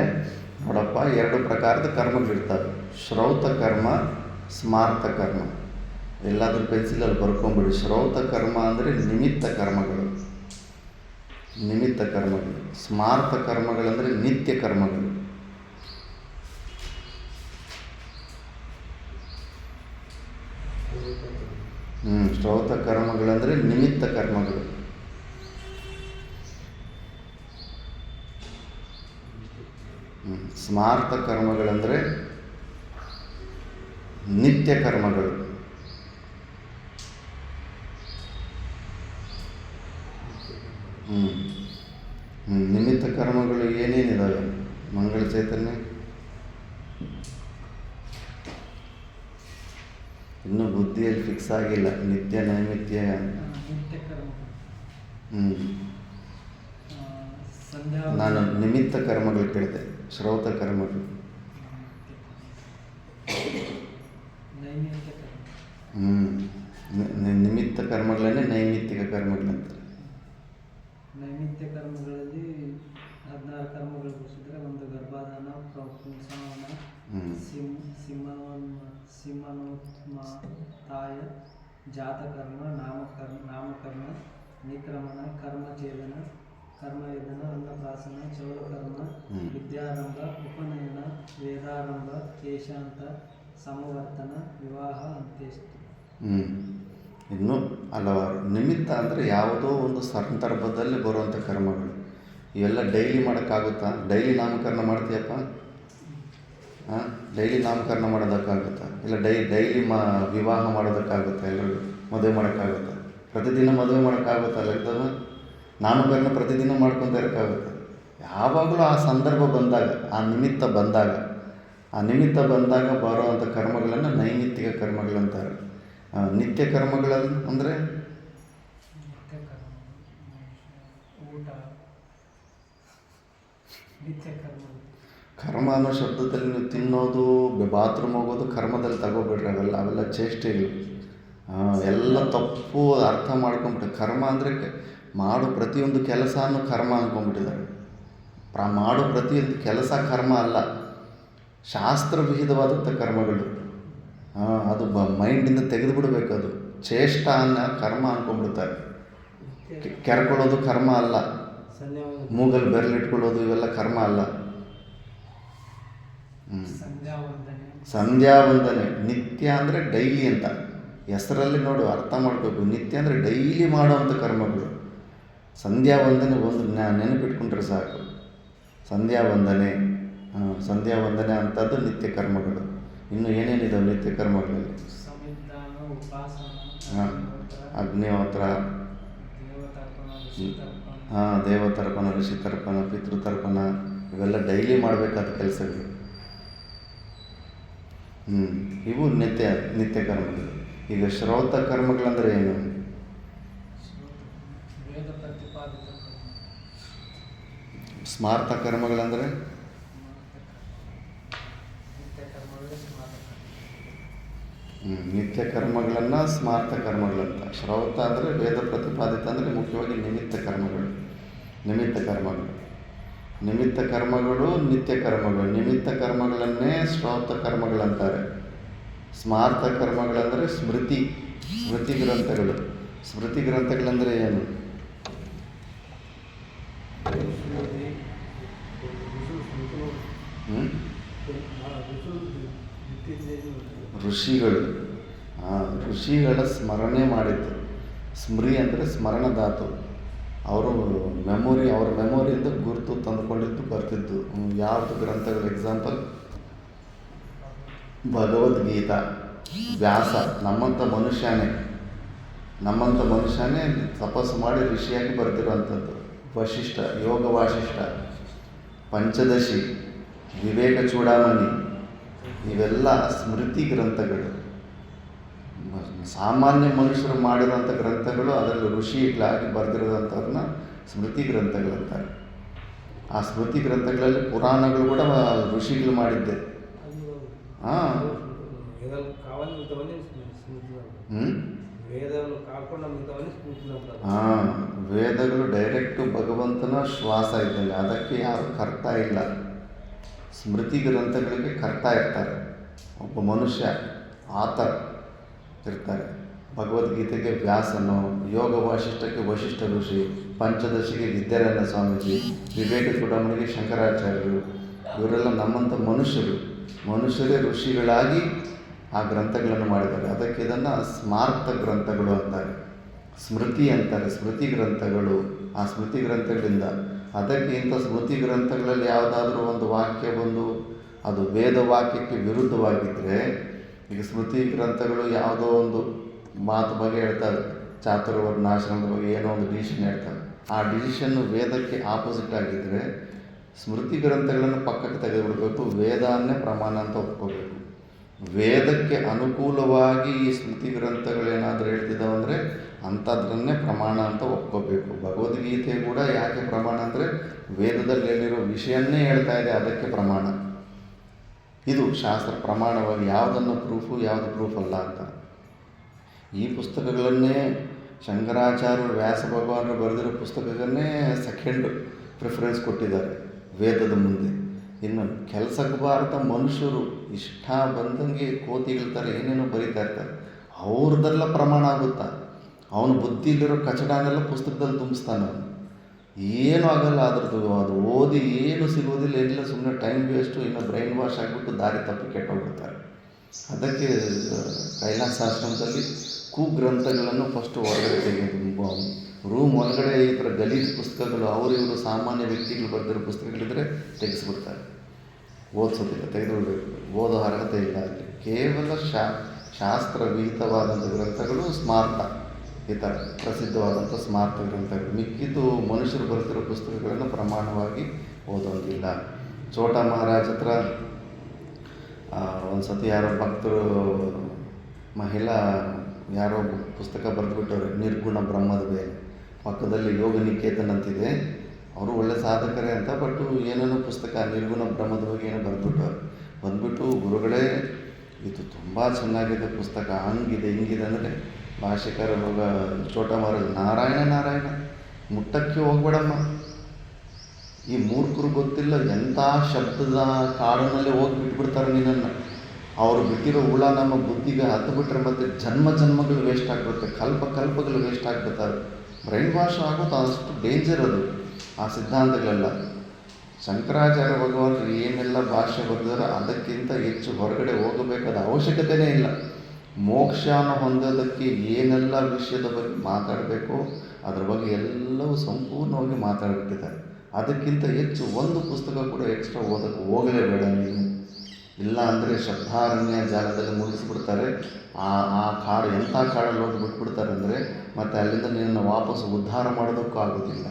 A: ನೋಡಪ್ಪ, 2 ಪ್ರಕಾರದ ಕರ್ಮಗಳಿರ್ತವೆ, ಶ್ರೌತ ಕರ್ಮ, ಸ್ಮಾರ್ತ ಕರ್ಮ. ಎಲ್ಲಾದರೂ ಪೆನ್ಸಿಲಲ್ಲಿ ಬರ್ಕೊಂಬಿಡಿ. ಶ್ರೌತ ಕರ್ಮ ಅಂದರೆ ನಿಮಿತ್ತ ಕರ್ಮಗಳು. ಸ್ಮಾರ್ತ ಕರ್ಮಗಳಂದರೆ ನಿತ್ಯ ಕರ್ಮಗಳು. ಶ್ರೌತ ಕರ್ಮಗಳಂದರೆ ನಿಮಿತ್ತ ಕರ್ಮಗಳು. ಸ್ಮಾರ್ತ ಕರ್ಮಗಳಂದರೆ ನಿತ್ಯ ಕರ್ಮಗಳು. ನಿಮಿತ್ತ ಕರ್ಮಗಳು ಏನೇನಿದಾವೆ? ಮಂಗಳ ಚೈತನ್ಯ ಇನ್ನೂ ಬುದ್ಧಿಯಲ್ಲಿ ಫಿಕ್ಸ್ ಆಗಿಲ್ಲ. ನಿತ್ಯ ನೈಮಿತ್ಯ.
B: ನಿತ್ಯ ಕರ್ಮ.
A: ನಾನು ನಿಮಿತ್ತ ಕರ್ಮಗಳು ಕೇಳಿದೆ, ಶ್ರೌತ ಕರ್ಮಗಳು.
B: ನೈಮಿತ್ಯ ಕರ್ಮ.
A: ನಿಮಿತ್ತ ಕರ್ಮಗಳನ್ನೇ ನೈಮಿತ್ತಿಕ ಕರ್ಮಗಳಂತ.
B: ನೈಮಿತ್ಯ ಕರ್ಮಗಳಲ್ಲಿ 16 ಕರ್ಮಗಳು ಘೋಷಿಸಿದರೆ ಒಂದು ಗರ್ಭಾಧಾನ, ಪುಂಸವನ, ಸಿಂಹನೋತ್ಮಾಯ, ಜಾತಕರ್ಮ, ನಾಮಕರ್ಮ, ನಿಕ್ರಮಣ, ಕರ್ಮಛೇದನ, ಕರ್ಮವೇದನ, ಅನ್ನಪ್ರಾಸನ, ಚೌಲಕರ್ಮ, ವಿದ್ಯಾರಂಭ, ಉಪನಯನ, ವೇದಾರಂಭ, ಕೇಶಾಂತ, ಸಮವರ್ತನ, ವಿವಾಹ, ಅಂತ್ಯೇಷ್ಟಿ.
A: ಇನ್ನು ಹಲವಾರು. ನಿಮಿತ್ತ ಅಂದರೆ ಯಾವುದೋ ಒಂದು ಸಂದರ್ಭದಲ್ಲಿ ಬರುವಂಥ ಕರ್ಮಗಳು. ಇವೆಲ್ಲ ಡೈಲಿ ಮಾಡೋಕ್ಕಾಗುತ್ತಾ? ಡೈಲಿ ನಾಮಕರಣ ಮಾಡ್ತೀಯಪ್ಪ? ಡೈಲಿ ನಾಮಕರಣ ಮಾಡೋದಕ್ಕಾಗುತ್ತಾ? ಇಲ್ಲ ಡೈಲಿ ವಿವಾಹ ಮಾಡೋದಕ್ಕಾಗುತ್ತಾ? ಎಲ್ಲರಿಗೂ ಮದುವೆ ಮಾಡೋಕ್ಕಾಗುತ್ತಾ? ಪ್ರತಿದಿನ ಮದುವೆ ಮಾಡೋಕ್ಕಾಗುತ್ತಾ? ಲೆಕ್ಕದ ನಾಮಕರಣ ಪ್ರತಿದಿನ ಮಾಡ್ಕೊತ ಇರೋಕ್ಕಾಗುತ್ತೆ? ಯಾವಾಗಲೂ ಆ ಸಂದರ್ಭ ಬಂದಾಗ, ಆ ನಿಮಿತ್ತ ಬಂದಾಗ ಬರುವಂಥ ಕರ್ಮಗಳನ್ನು ನೈಮಿತ್ತಿಕ ಕರ್ಮಗಳಂತಾರೆ. ನಿತ್ಯ ಕರ್ಮಗಳಲ್ಲಿ ಅಂದರೆ ಕರ್ಮ ಅನ್ನೋ ಶಬ್ದದಲ್ಲಿ ನೀವು ತಿನ್ನೋದು, ಬಾತ್ರೂಮ್ ಹೋಗೋದು ಕರ್ಮದಲ್ಲಿ ತಗೋಬಿಡ್ರಿ. ಅವೆಲ್ಲ ಚೇಷ್ಟೆಗಳು. ಎಲ್ಲ ತಪ್ಪು ಅರ್ಥ ಮಾಡ್ಕೊಂಬಿಟ್ಟು ಕರ್ಮ ಅಂದರೆ ಮಾಡೋ ಪ್ರತಿಯೊಂದು ಕೆಲಸನೂ ಕರ್ಮ ಅಂದ್ಕೊಂಡ್ಬಿಟ್ಟಿದ್ದಾರೆ. ಮಾಡೋ ಪ್ರತಿಯೊಂದು ಕೆಲಸ ಕರ್ಮ ಅಲ್ಲ, ಶಾಸ್ತ್ರವಿಹಿತವಾದಂಥ ಕರ್ಮಗಳು. ಅದು ಮೈಂಡಿಂದ ತೆಗೆದು ಬಿಡಬೇಕು. ಅದು ಚೇಷ್ಟ ಅನ್ನೋ ಕರ್ಮ ಅಂದ್ಕೊಂಡ್ಬಿಡ್ತಾರೆ. ಕೆರ್ಕೊಳ್ಳೋದು ಕರ್ಮ ಅಲ್ಲ, ಮೂಗಲ್ಲಿ ಬೆರಳಿಟ್ಕೊಳ್ಳೋದು ಇವೆಲ್ಲ ಕರ್ಮ ಅಲ್ಲ. ಸಂಧ್ಯಾವಂದನೆ ನಿತ್ಯ ಅಂದರೆ ಡೈಲಿ ಅಂತ ಹೆಸರಲ್ಲಿ ನೋಡು, ಅರ್ಥ ಮಾಡಬೇಕು. ನಿತ್ಯ ಅಂದರೆ ಡೈಲಿ ಮಾಡೋವಂಥ ಕರ್ಮಗಳು. ಸಂಧ್ಯಾವಂದನೆ ಒಂದು ನೆನಪಿಟ್ಕೊಂಡ್ರೆ ಸಾಕು. ಸಂಧ್ಯಾವಂದನೆ ಅಂಥದ್ದು ನಿತ್ಯ ಕರ್ಮಗಳು. ಇನ್ನು ಏನೇನಿದಾವೆ ನಿತ್ಯ ಕರ್ಮಗಳಲ್ಲಿ? ಅಗ್ನಿಹೋತ್ರ, ದೇವತರ್ಪಣ, ಋಷಿತರ್ಪಣ, ಪಿತೃತರ್ಪಣ, ಇವೆಲ್ಲ ಡೈಲಿ ಮಾಡಬೇಕಾದ ಕೆಲಸಗಳು. ಇವು ನಿತ್ಯ ಕರ್ಮಗಳು. ಈಗ ಶ್ರೌತ ಕರ್ಮಗಳಂದರೆ ಏನು? ಸ್ಮಾರ್ಥ ಕರ್ಮಗಳಂದರೆ ನಿತ್ಯ ಕರ್ಮಗಳನ್ನು ಸ್ಮಾರ್ಥ ಕರ್ಮಗಳಂತ. ಶ್ರೌತ ಅಂದರೆ ವೇದ ಪ್ರತಿಪಾದಿತ ಅಂದರೆ ಮುಖ್ಯವಾಗಿ ನಿಮಿತ್ತ ಕರ್ಮಗಳು. ನಿಮಿತ್ತ ಕರ್ಮಗಳು ನಿತ್ಯ ಕರ್ಮಗಳು. ನಿಮಿತ್ತ ಕರ್ಮಗಳನ್ನೇ ಶ್ರೌತ ಕರ್ಮಗಳಂತಾರೆ. ಸ್ಮಾರ್ಥ ಕರ್ಮಗಳಂದರೆ ಸ್ಮೃತಿ ಗ್ರಂಥಗಳು. ಸ್ಮೃತಿ ಗ್ರಂಥಗಳಂದರೆ ಏನು? ಋಷಿಗಳ ಸ್ಮರಣೆ ಮಾಡಿದ್ದು. ಸ್ಮೃತಿ ಅಂದರೆ ಸ್ಮರಣ ಧಾತು. ಅವ್ರ ಮೆಮೊರಿಯಿಂದ ಗುರುತು ತಂದುಕೊಂಡಿದ್ದು ಬರ್ತಿದ್ದು. ಯಾವುದು ಗ್ರಂಥಗಳು? ಎಕ್ಸಾಂಪಲ್ ಭಗವದ್ಗೀತಾ. ವ್ಯಾಸ ನಮ್ಮಂಥ ಮನುಷ್ಯನೇ ತಪಸ್ಸು ಮಾಡಿ ಋಷಿಯಾಗಿ ಬರ್ತಿರುವಂಥದ್ದು. ವಶಿಷ್ಠ, ಯೋಗ ವಾಸಿಷ್ಠ, ಪಂಚದಶಿ, ವಿವೇಕ ಚೂಡಾಮಣಿ, ಇವೆಲ್ಲ ಸ್ಮೃತಿ ಗ್ರಂಥಗಳು. ಸಾಮಾನ್ಯ ಮನುಷ್ಯರು ಮಾಡಿರೋಂಥ ಗ್ರಂಥಗಳು, ಅದರಲ್ಲಿ ಋಷಿಗಳಾಗಿ ಬರೆದಿರೋದಂಥವ್ರನ್ನ ಸ್ಮೃತಿ ಗ್ರಂಥಗಳಂತಾರೆ. ಆ ಸ್ಮೃತಿ ಗ್ರಂಥಗಳಲ್ಲಿ ಪುರಾಣಗಳು ಕೂಡ ಋಷಿಗಳು ಮಾಡಿದ್ದೆ. ವೇದಗಳು ಡೈರೆಕ್ಟು ಭಗವಂತನ ಶ್ವಾಸ ಇದ್ದಂಗೆ, ಅದಕ್ಕೆ ಯಾರು ಕರ್ತ ಇಲ್ಲ. ಸ್ಮೃತಿ ಗ್ರಂಥಗಳಿಗೆ ಕರ್ತ ಇರ್ತಾರೆ. ಒಬ್ಬ ಮನುಷ್ಯ ಆತರ್ ಇರ್ತಾರೆ. ಭಗವದ್ಗೀತೆಗೆ ವ್ಯಾಸನು, ಯೋಗ ವಾಸಿಷ್ಠಕ್ಕೆ ವಶಿಷ್ಠ ಋಷಿ, ಪಂಚದಶಿಗೆ ವಿದ್ಯಾರಣ್ಯ ಸ್ವಾಮೀಜಿ, ವಿವೇಕ ಚೂಡಾಮಣಿಗೆ ಶಂಕರಾಚಾರ್ಯರು. ಇವರೆಲ್ಲ ನಮ್ಮಂಥ ಮನುಷ್ಯರೇ ಋಷಿಗಳಾಗಿ ಆ ಗ್ರಂಥಗಳನ್ನು ಮಾಡಿದ್ದಾರೆ. ಅದಕ್ಕೆ ಇದನ್ನು ಸ್ಮಾರ್ಥ ಗ್ರಂಥಗಳು ಅಂತಾರೆ, ಸ್ಮೃತಿ ಅಂತಾರೆ. ಸ್ಮೃತಿ ಗ್ರಂಥಗಳು. ಆ ಸ್ಮೃತಿ ಗ್ರಂಥಗಳಿಂದ ಅದಕ್ಕೆ ಇಂಥ ಸ್ಮೃತಿ ಗ್ರಂಥಗಳಲ್ಲಿ ಯಾವುದಾದ್ರೂ ಒಂದು ವಾಕ್ಯ ಬಂದು ಅದು ವೇದ ವಾಕ್ಯಕ್ಕೆ ವಿರುದ್ಧವಾಗಿದ್ದರೆ, ಈಗ ಸ್ಮೃತಿ ಗ್ರಂಥಗಳು ಯಾವುದೋ ಒಂದು ಮಾತು ಬಗ್ಗೆ ಹೇಳ್ತಾರೆ, ಚಾತುರ್ವರ್ಣಾಶ್ರಮದ ಬಗ್ಗೆ ಏನೋ ಒಂದು ಡಿಸಿಷನ್ ಹೇಳ್ತಾರೆ, ಆ ಡಿಸಿಷನ್ನು ವೇದಕ್ಕೆ ಆಪೋಸಿಟ್ ಆಗಿದ್ದರೆ ಸ್ಮೃತಿ ಗ್ರಂಥಗಳನ್ನು ಪಕ್ಕಕ್ಕೆ ತೆಗೆದುಬಿಡಬೇಕು, ವೇದನ್ನೇ ಪ್ರಮಾಣ ಅಂತ ಒಪ್ಕೋಬೇಕು. ವೇದಕ್ಕೆ ಅನುಕೂಲವಾಗಿ ಈ ಸ್ಮೃತಿ ಗ್ರಂಥಗಳೇನಾದರೂ ಹೇಳ್ತಿದ್ದಾವಂದರೆ ಅಂಥದ್ರನ್ನೇ ಪ್ರಮಾಣ ಅಂತ ಒಪ್ಕೋಬೇಕು. ಭಗವದ್ಗೀತೆ ಕೂಡ ಯಾಕೆ ಪ್ರಮಾಣ ಅಂದರೆ ವೇದದಲ್ಲಿ ಹೇಳಿರೋ ವಿಷಯನ್ನೇ ಹೇಳ್ತಾ ಇದೆ, ಅದಕ್ಕೆ ಪ್ರಮಾಣ. ಇದು ಶಾಸ್ತ್ರ ಪ್ರಮಾಣವಾಗಿ ಯಾವುದನ್ನು ಪ್ರೂಫು ಯಾವುದು ಪ್ರೂಫ್ ಅಲ್ಲ ಅಂತ. ಈ ಪುಸ್ತಕಗಳನ್ನೇ ಶಂಕರಾಚಾರ್ಯರು ವ್ಯಾಸ ಭಗವಾನರು ಬರೆದಿರೋ ಪುಸ್ತಕಗಳನ್ನೇ ಸೆಕೆಂಡ್ ಪ್ರಿಫರೆನ್ಸ್ ಕೊಟ್ಟಿದ್ದಾರೆ ವೇದದ ಮುಂದೆ. ಇನ್ನು ಕೆಲಸಕ್ಕೆ ಬಾರದ ಮನುಷ್ಯರು ಇಷ್ಟ ಬಂದಂಗೆ ಕೋತಿಗಳ ಥರ ಏನೇನೋ ಬರೀತಾ ಇರ್ತಾರೆ, ಅವ್ರದ್ದೆಲ್ಲ ಪ್ರಮಾಣ ಆಗುತ್ತಾ? ಅವನು ಬುದ್ಧಿಲಿರೋ ಕಚಡನೆಲ್ಲ ಪುಸ್ತಕದಲ್ಲಿ ತುಂಬಿಸ್ತಾನೆ. ಅವನು ಏನೂ ಆಗಲ್ಲ ಅದ್ರದ್ದು. ಅದು ಓದಿ ಏನು ಸಿಗೋದಿಲ್ಲ, ಏನಿಲ್ಲ, ಸುಮ್ಮನೆ ಟೈಮ್ ವೇಸ್ಟು, ಇನ್ನು ಬ್ರೈನ್ ವಾಶ್ ಆಗಿಬಿಟ್ಟು ದಾರಿ ತಪ್ಪಿ ಕೆಟ್ಟೋಗ್ಬಿಡ್ತಾರೆ. ಅದಕ್ಕೆ ಕೈಲಾಸಾಶ್ರಮದಲ್ಲಿ ಕುಗ್ರಂಥಗಳನ್ನು ಫಸ್ಟು ಹೊರಗಡೆ ತೆಗೆದು ರೂಮ್ ಒಳಗಡೆ ಈ ಥರ ಗಲೀಜು ಪುಸ್ತಕಗಳು ಅವರು ಇವರು ಸಾಮಾನ್ಯ ವ್ಯಕ್ತಿಗಳು ಬರೆದಿರೋ ಪುಸ್ತಕಗಳಿದ್ದರೆ ತೆಗೆಸ್ಬಿಡ್ತಾರೆ, ಓದಿಸೋದಿಲ್ಲ, ತೆಗೆದುಬಿಡಬೇಕು. ಓದೋ ಅರ್ಹತೆ ಇಲ್ಲ ಅಲ್ಲಿ. ಕೇವಲ ಶಾಸ್ತ್ರ ವಿಹಿತವಾದಂಥ ಗ್ರಂಥಗಳು ಸ್ಮಾರ್ತ, ಈ ಥರ ಪ್ರಸಿದ್ಧವಾದಂಥ ಸ್ಮಾರ್ತ ಗ್ರಂಥಗಳು. ಮಿಕ್ಕಿದ್ದು ಮನುಷ್ಯರು ಬರೆದಿರೋ ಪುಸ್ತಕಗಳನ್ನು ಪ್ರಮಾಣವಾಗಿ ಓದೋಂಗಿಲ್ಲ. ಚೋಟ ಮಹಾರಾಜ್ ಹತ್ರ ಒಂದು ಸತಿ ಯಾರೋ ಭಕ್ತರು ಮಹಿಳಾ ಯಾರೋ ಪುಸ್ತಕ ಬರೆದುಬಿಟ್ಟವ್ರೆ, ನಿರ್ಗುಣ ಬ್ರಹ್ಮದ ಮೇಲೆ. ಪಕ್ಕದಲ್ಲಿ ಯೋಗ ನಿಕೇತನ್ ಅಂತಿದೆ, ಅವರು ಒಳ್ಳೆ ಸಾಧಕರೇ ಅಂತ, ಬಟ್ ಏನೇನೋ ಪುಸ್ತಕ ನಿರ್ಗುಣ ಬ್ರಹ್ಮದ ಬಗ್ಗೆ ಏನೋ ಬರೆದ್ಬಿಟ್ಟವ್ರು. ಬಂದ್ಬಿಟ್ಟು ಗುರುಗಳೇ ಇದು ತುಂಬ ಚೆನ್ನಾಗಿದೆ ಪುಸ್ತಕ, ಹಂಗಿದೆ ಹಿಂಗಿದೆ ಅಂದರೆ ಭಾಷೆಕಾರ ಚೋಟ ಮಹಾರಾಜ್ ನಾರಾಯಣ ನಾರಾಯಣ ಮುಟ್ಟಕ್ಕೆ ಹೋಗ್ಬೇಡಮ್ಮ, ಈ ಮೂರ್ಖರು ಗೊತ್ತಿಲ್ಲ ಎಂಥ ಶಬ್ದದ ಕಾಡಿನಲ್ಲೇ ಹೋಗಿ ಬಿಟ್ಬಿಡ್ತಾರೆ ನಿನ್ನನ್ನು. ಅವರು ಬಿಟ್ಟಿರೋ ಹುಳ ನಮ್ಮ ಬುದ್ಧಿಗೆ ಹತ್ತು ಬಿಟ್ಟರೆ ಮತ್ತು ಜನ್ಮಗಳು ವೇಸ್ಟ್ ಆಗಿಬಿಡುತ್ತೆ, ಕಲ್ಪಗಳು ವೇಸ್ಟ್ ಆಗಿಬಿಡ್ತಾರೆ. ಬ್ರೈನ್ ವಾಶ್ ಆಗೋದು ಅಷ್ಟು ಡೇಂಜರ್ ಅದು ಆ ಸಿದ್ಧಾಂತಗಳೆಲ್ಲ. ಶಂಕರಾಚಾರ್ಯ ಭಗವಾನರು ಏನೆಲ್ಲ ಭಾಷೆ ಬರೆದಾರೋ ಅದಕ್ಕಿಂತ ಹೆಚ್ಚು ಹೊರಗಡೆ ಹೋಗಬೇಕಾದ ಅವಶ್ಯಕತೆಯೇ ಇಲ್ಲ. ಮೋಕ್ಷನ ಹೊಂದೋದಕ್ಕೆ ಏನೆಲ್ಲ ವಿಷಯದ ಬಗ್ಗೆ ಮಾತಾಡಬೇಕೋ ಅದ್ರ ಬಗ್ಗೆ ಎಲ್ಲವೂ ಸಂಪೂರ್ಣವಾಗಿ ಮಾತಾಡ್ಬಿಟ್ಟಿದ್ದಾರೆ. ಅದಕ್ಕಿಂತ ಹೆಚ್ಚು ಒಂದು ಪುಸ್ತಕ ಕೂಡ ಎಕ್ಸ್ಟ್ರಾ ಓದೋಕ್ಕೆ ಹೋಗಲೇಬೇಡ ನೀನು. ಇಲ್ಲ ಅಂದರೆ ಶಬ್ದಾರಣ್ಯ ಜಾಲದಲ್ಲಿ ಮುಗಿಸ್ಬಿಡ್ತಾರೆ. ಆ ಕಾಡು ಎಂಥ ಕಾಡಲ್ಲಿ ಹೋಗಿ ಬಿಟ್ಬಿಡ್ತಾರೆ ಅಂದರೆ ಮತ್ತು ಅಲ್ಲಿಂದ ನಿನ್ನನ್ನು ವಾಪಸ್ ಉದ್ಧಾರ ಮಾಡೋದಕ್ಕೂ ಆಗೋದಿಲ್ಲ.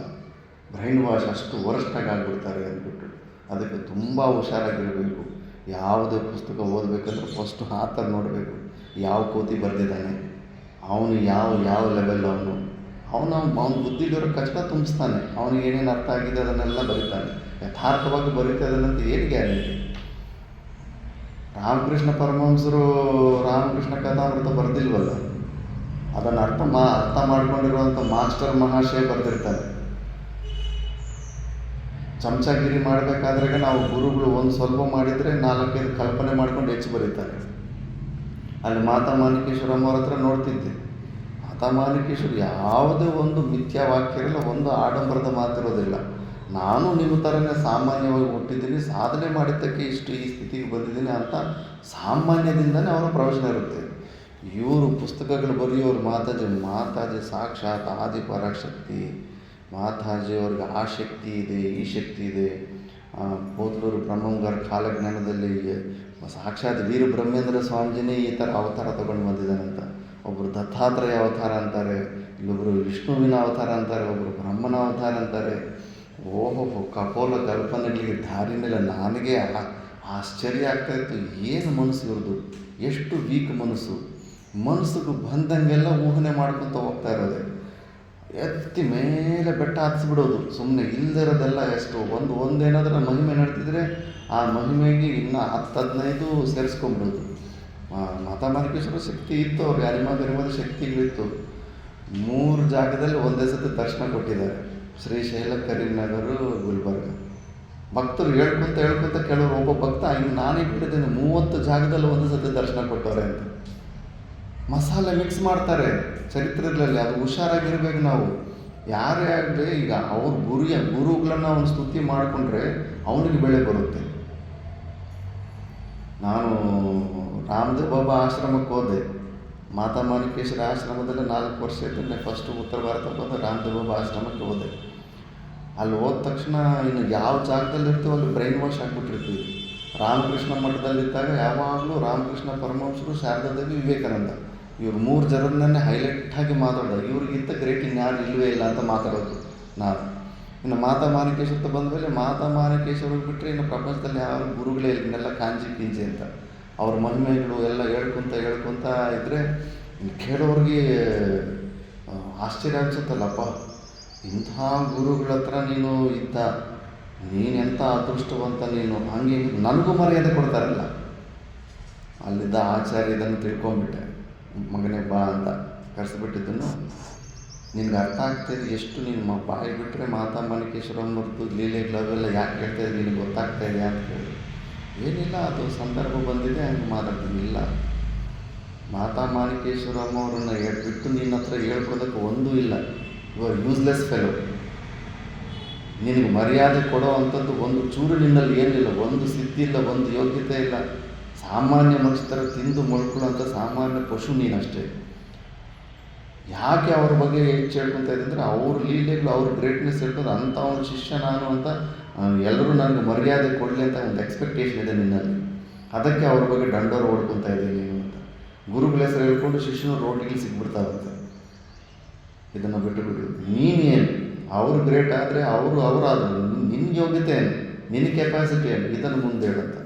A: ಬ್ರೈನ್ ವಾಶ್ ಅಷ್ಟು ವರ್ಸ್ಟಾಗಿ ಆಗಿಬಿಡ್ತಾರೆ ಅಂದ್ಬಿಟ್ಟು. ಅದಕ್ಕೆ ತುಂಬ ಹುಷಾರಾಗಿರಬೇಕು. ಯಾವುದೇ ಪುಸ್ತಕ ಓದಬೇಕಂದ್ರೆ ಫಸ್ಟು ಆಥರ್ ನೋಡಬೇಕು, ಯಾವ ಕೋತಿ ಬರೆದಿದ್ದಾನೆ, ಅವನು ಯಾವ ಲೆವೆಲ್, ಅವನ ಬುದ್ಧಿಲಿರೋ ಕಷ್ಟ ತುಂಬಿಸ್ತಾನೆ, ಅವನಿಗೆ ಏನೇನು ಅರ್ಥ ಆಗಿದೆ ಅದನ್ನೆಲ್ಲ ಬರೀತಾನೆ. ಯಥಾರ್ಥವಾಗಿ ಬರೀತಾ ಇದ್ದಾನಂತ ಏನು ಗ್ಯಾರಂಟಿ? ರಾಮಕೃಷ್ಣ ಪರಮಹಂಸರು ರಾಮಕೃಷ್ಣ ಕಥಾಮೃತ ಬರೆದಿಲ್ವಲ್ಲ, ಅದನ್ನು ಅರ್ಥ ಮಾಡ್ಕೊಂಡಿರುವಂಥ ಮಾಸ್ಟರ್ ಮಹಾಶಯ ಬರೆದಿರ್ತಾನೆ. ಚಮಚಾಗಿರಿ ಮಾಡಬೇಕಾದ್ರೆ ನಾವು ಗುರುಗಳು ಒಂದು ಸ್ವಲ್ಪ ಮಾಡಿದರೆ 4-5 ಕಲ್ಪನೆ ಮಾಡ್ಕೊಂಡು ಹೆಚ್ಚು ಬರೀತಾರೆ. ಅಲ್ಲಿ ಮಾತಾ ಮಾಣಿಕೇಶ್ವರಮ್ಮ ಅವ್ರ ಹತ್ರ ನೋಡ್ತಿದ್ದೆ, ಮಾತಾ ಮಾಣಿಕೇಶ್ವರ ಯಾವುದೇ ಒಂದು ಮಿಥ್ಯಾವಾಕ್ಯ ಇರಲ್ಲ, ಒಂದು ಆಡಂಬರದ ಮಾತಿರೋದಿಲ್ಲ. ನಾನು ನಿಮ್ಮ ಥರನೇ ಸಾಮಾನ್ಯವಾಗಿ ಹುಟ್ಟಿದ್ದೀನಿ, ಸಾಧನೆ ಮಾಡಿದ್ದಕ್ಕೆ ಈ ಸ್ಥಿತಿಗೆ ಬಂದಿದ್ದೀನಿ ಅಂತ ಸಾಮಾನ್ಯದಿಂದನೇ ಅವರ ಪ್ರವಚನ ಇರುತ್ತೆ. ಇವರು ಪುಸ್ತಕಗಳು ಬರೆಯೋರು ಮಾತಾಜಿ ಸಾಕ್ಷಾತ್ ಆದಿಪರಾಶಕ್ತಿ. ಮಾತಾಜಿಯವ್ರಿಗೆ ಆ ಶಕ್ತಿ ಇದೆ, ಈ ಶಕ್ತಿ ಇದೆ. ಪೋತಲೂರು ಬ್ರಹ್ಮಂಗಾರ ಕಾಲಜ್ಞಾನದಲ್ಲಿ ಸಾಕ್ಷಾತ್ ವೀರಬ್ರಹ್ಮೇಂದ್ರ ಸ್ವಾಮೀಜಿನೇ ಈ ಥರ ಅವತಾರ ತೊಗೊಂಡು ಬಂದಿದ್ದಾನಂತ. ಒಬ್ಬರು ದತ್ತಾತ್ರೇಯ ಅವತಾರ ಅಂತಾರೆ, ಇಲ್ಲೊಬ್ಬರು ವಿಷ್ಣುವಿನ ಅವತಾರ ಅಂತಾರೆ, ಒಬ್ಬರು ಬ್ರಹ್ಮನ ಅವತಾರ ಅಂತಾರೆ. ಓಹೋ, ಕಪೋಲ ಕಲ್ಪನೆಗಳಿಗೆ ದಾರಿನೆಲ್ಲ ನನಗೆ ಆಶ್ಚರ್ಯ ಆಗ್ತಾಯಿತ್ತು. ಏನು ಮನಸ್ಸು ಇವ್ರದ್ದು, ಎಷ್ಟು ವೀಕ್ ಮನಸ್ಸಿಗೆ ಬಂದಂಗೆಲ್ಲ ಊಹನೆ ಮಾಡ್ಕೊತ ಹೋಗ್ತಾ ಇರೋದೆ. ಎತ್ತಿ ಮೇಲೆ ಬೆಟ್ಟ ಹತ್ತಿಸ್ಬಿಡೋದು ಸುಮ್ಮನೆ, ಇಲ್ದಿರೋದೆಲ್ಲ ಎಷ್ಟು ಒಂದೇನಾದ್ರೂ ಮಹಿಮೆ ನಡ್ತಿದ್ರೆ ಆ ಮಹಿಮೆಗೆ ಇನ್ನೂ 10-15 ಸೇರಿಸ್ಕೊಂಬಿಡೋದು. ಮಾತಾ ಮಾಣಿಕೇಶ್ವರ ಶಕ್ತಿ ಇತ್ತು, ಅವ್ರಿಗೆ ಅರಿಮದ ಶಕ್ತಿಗಳಿತ್ತು. 3 ಜಾಗದಲ್ಲಿ ಒಂದೇ ಸತಿ ದರ್ಶನ ಕೊಟ್ಟಿದ್ದಾರೆ, ಶ್ರೀಶೈಲ, ಕರೀಂನಗರ, ಗುಲ್ಬರ್ಗ. ಭಕ್ತರು ಹೇಳ್ಕೊತ ಕೆಲವರು, ಒಬ್ಬ ಭಕ್ತ ಇನ್ನು ನಾನೇ ಬಿಟ್ಟಿದ್ದೇನೆ 30 ಜಾಗದಲ್ಲಿ ಒಂದೇ ಸತಿ ದರ್ಶನ ಕೊಟ್ಟವ್ರೆ ಅಂತ. ಮಸಾಲೆ ಮಿಕ್ಸ್ ಮಾಡ್ತಾರೆ ಚರಿತ್ರೆಗಳಲ್ಲಿ, ಅದು ಹುಷಾರಾಗಿರ್ಬೇಕು ನಾವು. ಯಾರೇ ಆಗಲಿ, ಈಗ ಅವ್ರ ಗುರುಗಳನ್ನು ಅವನು ಸ್ತುತಿ ಮಾಡಿಕೊಂಡ್ರೆ ಅವನಿಗೆ ಬೆಳೆ ಬರುತ್ತೆ. ನಾನು ರಾಮದೇವ್ ಬಾಬಾ ಆಶ್ರಮಕ್ಕೆ ಹೋದೆ. ಮಾತಾ ಮಾಣಿಕೇಶ್ವರ ಆಶ್ರಮದಲ್ಲಿ 4 ವರ್ಷ ಇದ್ದರೆ ಫಸ್ಟು ಉತ್ತರ ಭಾರತ ಬಂದು ರಾಮದೇವ್ ಬಾಬಾ ಆಶ್ರಮಕ್ಕೆ ಹೋದೆ. ಅಲ್ಲಿ ಹೋದ ತಕ್ಷಣ ಇನ್ನು ಯಾವ ಜಾಗದಲ್ಲಿ ಇರ್ತೀವೋ ಅಲ್ಲಿ ಬ್ರೈನ್ ವಾಶ್ ಆಗಿಬಿಟ್ಟಿರ್ತೀವಿ. ರಾಮಕೃಷ್ಣ ಮಠದಲ್ಲಿದ್ದಾಗ ಯಾವಾಗಲೂ ರಾಮಕೃಷ್ಣ ಪರಮಹಂಸರು, ಶಾರದಾದೇವಿ, ವಿವೇಕಾನಂದ ಇವ್ರು 3 ಜನರನ್ನೇ ಹೈಲೈಟಾಗಿ ಮಾತಾಡೋದು. ಇವ್ರಿಗಿಂತ ಗ್ರೇಟ್ ಇನ್ಯಾರು ಇಲ್ಲವೇ ಇಲ್ಲ ಅಂತ ಮಾತಾಡೋದು. ನಾನು. ಇನ್ನು ಮಾತಾ ಮಾಣಿಕೇಶ್ವರ ಬಂದಮೇಲೆ ಮಾತಾ ಮಾಣಿಕೇಶ್ವರಿಗೆ ಬಿಟ್ಟರೆ ಇನ್ನು ಪ್ರಪಂಚದಲ್ಲಿ ಯಾವ ಗುರುಗಳೇ ಇದನ್ನೆಲ್ಲ ಕಾಂಜಿ ಪಿಂಜಿ ಅಂತ ಅವ್ರ ಮಹಿಮೆಗಳು ಎಲ್ಲ ಹೇಳ್ಕೊತ ಇದ್ದರೆ ಕೇಳೋರಿಗೆ ಆಶ್ಚರ್ಯ ಅನಿಸುತ್ತಲ್ಲಪ್ಪ, ಇಂಥ ಗುರುಗಳ ಹತ್ರ ನೀನು ಇದ್ದ, ನೀನೆಂಥ ಅದೃಷ್ಟವಂತ ನೀನು, ಹಂಗೆ ನನಗೂ ಮರ್ಯಾದೆ ಕೊಡ್ತಾರಲ್ಲ. ಅಲ್ಲಿದ್ದ ಆಚಾರ್ಯ ಇದನ್ನು ತಿಳ್ಕೊಂಬಿಟ್ಟೆ, ಮಗನೇ ಬಾ ಅಂತ ಕರೆಸಿಬಿಟ್ಟಿದ್ದನ್ನು ನಿನ್ಗೆ ಅರ್ಥ ಆಗ್ತಾಯಿದೆ. ಎಷ್ಟು ನೀನು ಬಾಯಿ ಬಿಟ್ಟರೆ ಮಾತಾ ಮಾಣಿಕೇಶ್ವರಮ್ಮರದ್ದು ಲೀಲೆಗಳು ಅವೆಲ್ಲ ಯಾಕೆ ಹೇಳ್ತಾಯಿದೆ ನಿನಗೆ ಗೊತ್ತಾಗ್ತಾ ಇದೆ ಅಂತ ಹೇಳಿ, ಏನಿಲ್ಲ ಅದು ಸಂದರ್ಭ ಬಂದಿದೆ ಹಂಗೆ ಮಾತಾಡ್ತೀನಿ. ಇಲ್ಲ, ಮಾತಾ ಮಾಣಿಕೇಶ್ವರಮ್ಮ ಅವ್ರನ್ನ ಬಿಟ್ಟು ನಿನ್ನ ಹತ್ರ ಹೇಳ್ಕೋದಕ್ಕೆ ಒಂದೂ ಇಲ್ಲ. ಇವಾಗ ಯೂಸ್ಲೆಸ್ ಫೆಲೋ, ನಿನಗೆ ಮರ್ಯಾದೆ ಕೊಡೋ ಅಂಥದ್ದು ಒಂದು ಚೂರು ನಿನ್ನಲ್ಲಿ ಏನಿಲ್ಲ, ಒಂದು ಸಿದ್ಧಿ ಇಲ್ಲ, ಒಂದು ಯೋಗ್ಯತೆ ಇಲ್ಲ. ಸಾಮಾನ್ಯ ಮನುಷ್ಯ ಥರ ತಿಂದು ಮೊಳ್ಕೊಳ್ಳೋಂಥ ಸಾಮಾನ್ಯ ಪಶು ನೀನಷ್ಟೇ. ಯಾಕೆ ಅವ್ರ ಬಗ್ಗೆ ಹೆಚ್ಚು ಹೇಳ್ಕೊತಾ ಇದೆ ಅಂದರೆ ಅವ್ರ ಲೀಲೆಗಳು, ಅವ್ರ ಗ್ರೇಟ್ನೆಸ್ ಹೇಳ್ಕೊಂಡು ಅಂಥ ಒಂದು ಶಿಷ್ಯ ನಾನು ಅಂತ ಎಲ್ಲರೂ ನನಗೆ ಮರ್ಯಾದೆ ಕೊಡಲಿ ಅಂತ ಒಂದು ಎಕ್ಸ್ಪೆಕ್ಟೇಷನ್ ಇದೆ ನಿನ್ನಲ್ಲಿ. ಅದಕ್ಕೆ ಅವ್ರ ಬಗ್ಗೆ ದಂಡೋರು ಓಡ್ಕೊತಾ ಇದ್ದೀನಿ ನೀನು ಅಂತ. ಗುರುಗಳ ಹೆಸರು ಹೇಳ್ಕೊಂಡು ಶಿಷ್ಯನು ರೋಟಿಗೆ ಸಿಗ್ಬಿಡ್ತಾವಂತೆ. ಇದನ್ನು ಬಿಟ್ಟು ನೀನೇನು, ಅವರು ಗ್ರೇಟ್ ಆದರೆ ಅವರಾದರು, ನಿನ್ನ ಯೋಗ್ಯತೆ ಏನು, ನಿನ್ನ ಕೆಪಾಸಿಟಿ ಏನು, ಇದನ್ನು ಮುಂದೆ ಹೇಳಂತ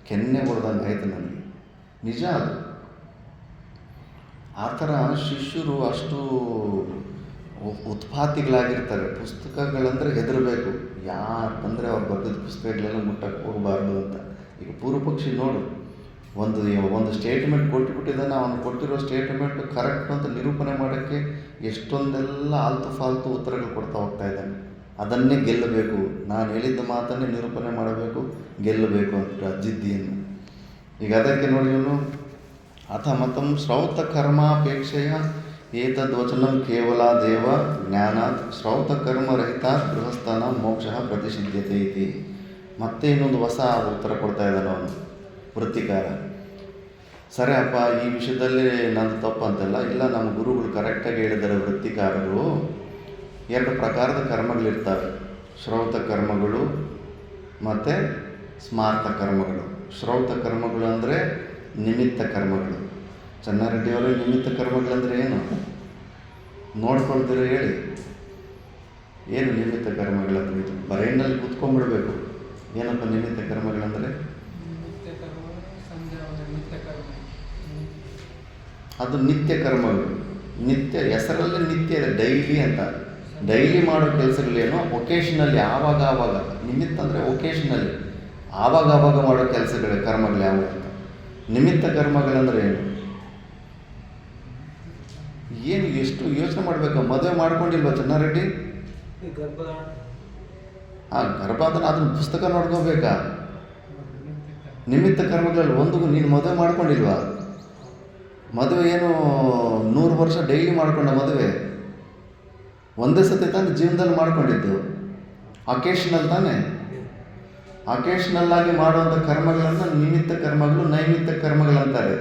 A: ಕೆನ್ನೆ ಹೊಡೆದಂಗೆ ಆಯಿತು ನನಗೆ. ನಿಜ ಅದು. ಆ ಥರ ಶಿಷ್ಯರು ಅಷ್ಟು ಉತ್ಪಾತಿಗಳಾಗಿರ್ತಾರೆ. ಪುಸ್ತಕಗಳಂದರೆ ಹೆದರಬೇಕು, ಯಾರು ಬಂದರೆ ಅವ್ರು ಬರೆದಿದ್ದ ಪುಸ್ತಕಗಳೆಲ್ಲ ಮುಟ್ಟಕ್ಕೆ ಹೋಗಬಾರ್ದು ಅಂತ. ಈಗ ಪೂರ್ವಪಕ್ಷಿ ನೋಡು, ಒಂದು ಸ್ಟೇಟ್ಮೆಂಟ್ ಕೊಟ್ಟುಬಿಟ್ಟಿದ್ದಾನೆ, ಅವನು ಕೊಟ್ಟಿರೋ ಸ್ಟೇಟ್ಮೆಂಟ್ ಕರೆಕ್ಟ್ ಅಂತ ನಿರೂಪಣೆ ಮಾಡೋಕ್ಕೆ ಎಷ್ಟೊಂದೆಲ್ಲ ಆಲ್ತು ಫಾಲ್ತು ಉತ್ತರಗಳು ಕೊಡ್ತಾ ಹೋಗ್ತಾ ಇದ್ದಾನೆ. ಅದನ್ನೇ ಗೆಲ್ಲಬೇಕು, ನಾನು ಹೇಳಿದ್ದ ಮಾತನ್ನೇ ನಿರೂಪಣೆ ಮಾಡಬೇಕು, ಗೆಲ್ಲಬೇಕು ಅಂತ ಜಿದ್ದಿಯನ್ನು. ಈಗ ಅದಕ್ಕೆ ನೋಡಿ ಇವನು ಅಥ ಮತಂ ಶ್ರೌತ ಕರ್ಮಾಪೇಕ್ಷೆಯ ಏತದ್ವಚನಂ ಕೇವಲ ದೇವ ಜ್ಞಾನಾತ್ ಶ್ರೌತ ಕರ್ಮರಹಿತಾತ್ ಗೃಹಸ್ಥಾನ ಮೋಕ್ಷ ಪ್ರತಿಷಿಧ್ಯತೆ ಇತಿ. ಮತ್ತೆ ಇನ್ನೊಂದು ಹೊಸ ಉತ್ತರ ಕೊಡ್ತಾ ಇದ್ದಾನೆ ಅವನು ವೃತ್ತಿಕಾರ. ಸರಿ ಅಪ್ಪ, ಈ ವಿಷಯದಲ್ಲಿ ನಂದು ತಪ್ಪು ಅಂತಲ್ಲ, ಇಲ್ಲ ನಮ್ಮ ಗುರುಗಳು ಕರೆಕ್ಟಾಗಿ ಹೇಳಿದ್ದಾರೆ. ವೃತ್ತಿಕಾರರು 2 ಪ್ರಕಾರದ ಕರ್ಮಗಳಿರ್ತವೆ, ಶ್ರೌತ ಕರ್ಮಗಳು ಮತ್ತು ಸ್ಮಾರ್ತ ಕರ್ಮಗಳು. ಶ್ರೌತ ಕರ್ಮಗಳು ಅಂದರೆ ನಿಮಿತ್ತ ಕರ್ಮಗಳು. ಚೆನ್ನಾರೆಡ್ಡಿಯವರೇ, ನಿಮಿತ್ತ ಕರ್ಮಗಳಂದರೆ ಏನು ನೋಡ್ಕೊಳ್ತೀರ ಹೇಳಿ? ಏನು ನಿಮಿತ್ತ ಕರ್ಮಗಳಂದ್ರೆ? ಇದು ಬ್ರೈನಲ್ಲಿ ಕೂತ್ಕೊಂಡ್ಬಿಡ್ಬೇಕು. ಏನಪ್ಪ ನಿಮಿತ್ತ ಕರ್ಮಗಳಂದರೆ? ಅದು ನಿತ್ಯ ಕರ್ಮಗಳು. ನಿತ್ಯ ಹೆಸರಲ್ಲೇ ನಿತ್ಯ ಇದೆ, ಡೈಲಿ ಅಂತ. ಡೈಲಿ ಮಾಡೋ ಕೆಲಸಗಳೇನು, ಒಕೇಶನಲ್ಲಿ ಆವಾಗ ನಿಮಿತ್ತ ಅಂದರೆ ಒಕೇಶನಲ್ಲಿ ಆವಾಗ ಮಾಡೋ ಕೆಲಸಗಳೇ ಕರ್ಮಗಳು ಯಾವುವು ಅಂತ. ನಿಮಿತ್ತ ಕರ್ಮಗಳಂದರೆ ಏನು ಎಷ್ಟು ಯೋಚನೆ ಮಾಡಬೇಕು. ಮದುವೆ ಮಾಡ್ಕೊಂಡಿಲ್ವ ಚೆನ್ನಾರೆಡ್ಡಿ? ಗರ್ಭಾಧಾನ ಅದನ್ನು ಪುಸ್ತಕ ನೋಡ್ಕೋಬೇಕಾ? ನಿಮಿತ್ತ ಕರ್ಮಗಳಲ್ಲಿ ಒಂದಿಗೂ ನೀನು ಮದುವೆ ಮಾಡ್ಕೊಂಡಿಲ್ವಾ? ಮದುವೆ ಏನು 100 ವರ್ಷ ಡೈಲಿ ಮಾಡ್ಕೊಂಡ ಮದುವೆ? ಒಂದೇ ಸತಿ ತಾನೇ ಜೀವನದಲ್ಲಿ ಮಾಡ್ಕೊಂಡಿದ್ದು, ಅಕೇಶನಲ್ ತಾನೇ. ಅಕೇಶನಲ್ ಆಗಿ ಮಾಡುವಂಥ ಕರ್ಮಗಳನ್ನು ನಿಮಿತ್ತ ಕರ್ಮಗಳು, ನೈಮಿತ್ತ ಕರ್ಮಗಳಂತಾರೆ.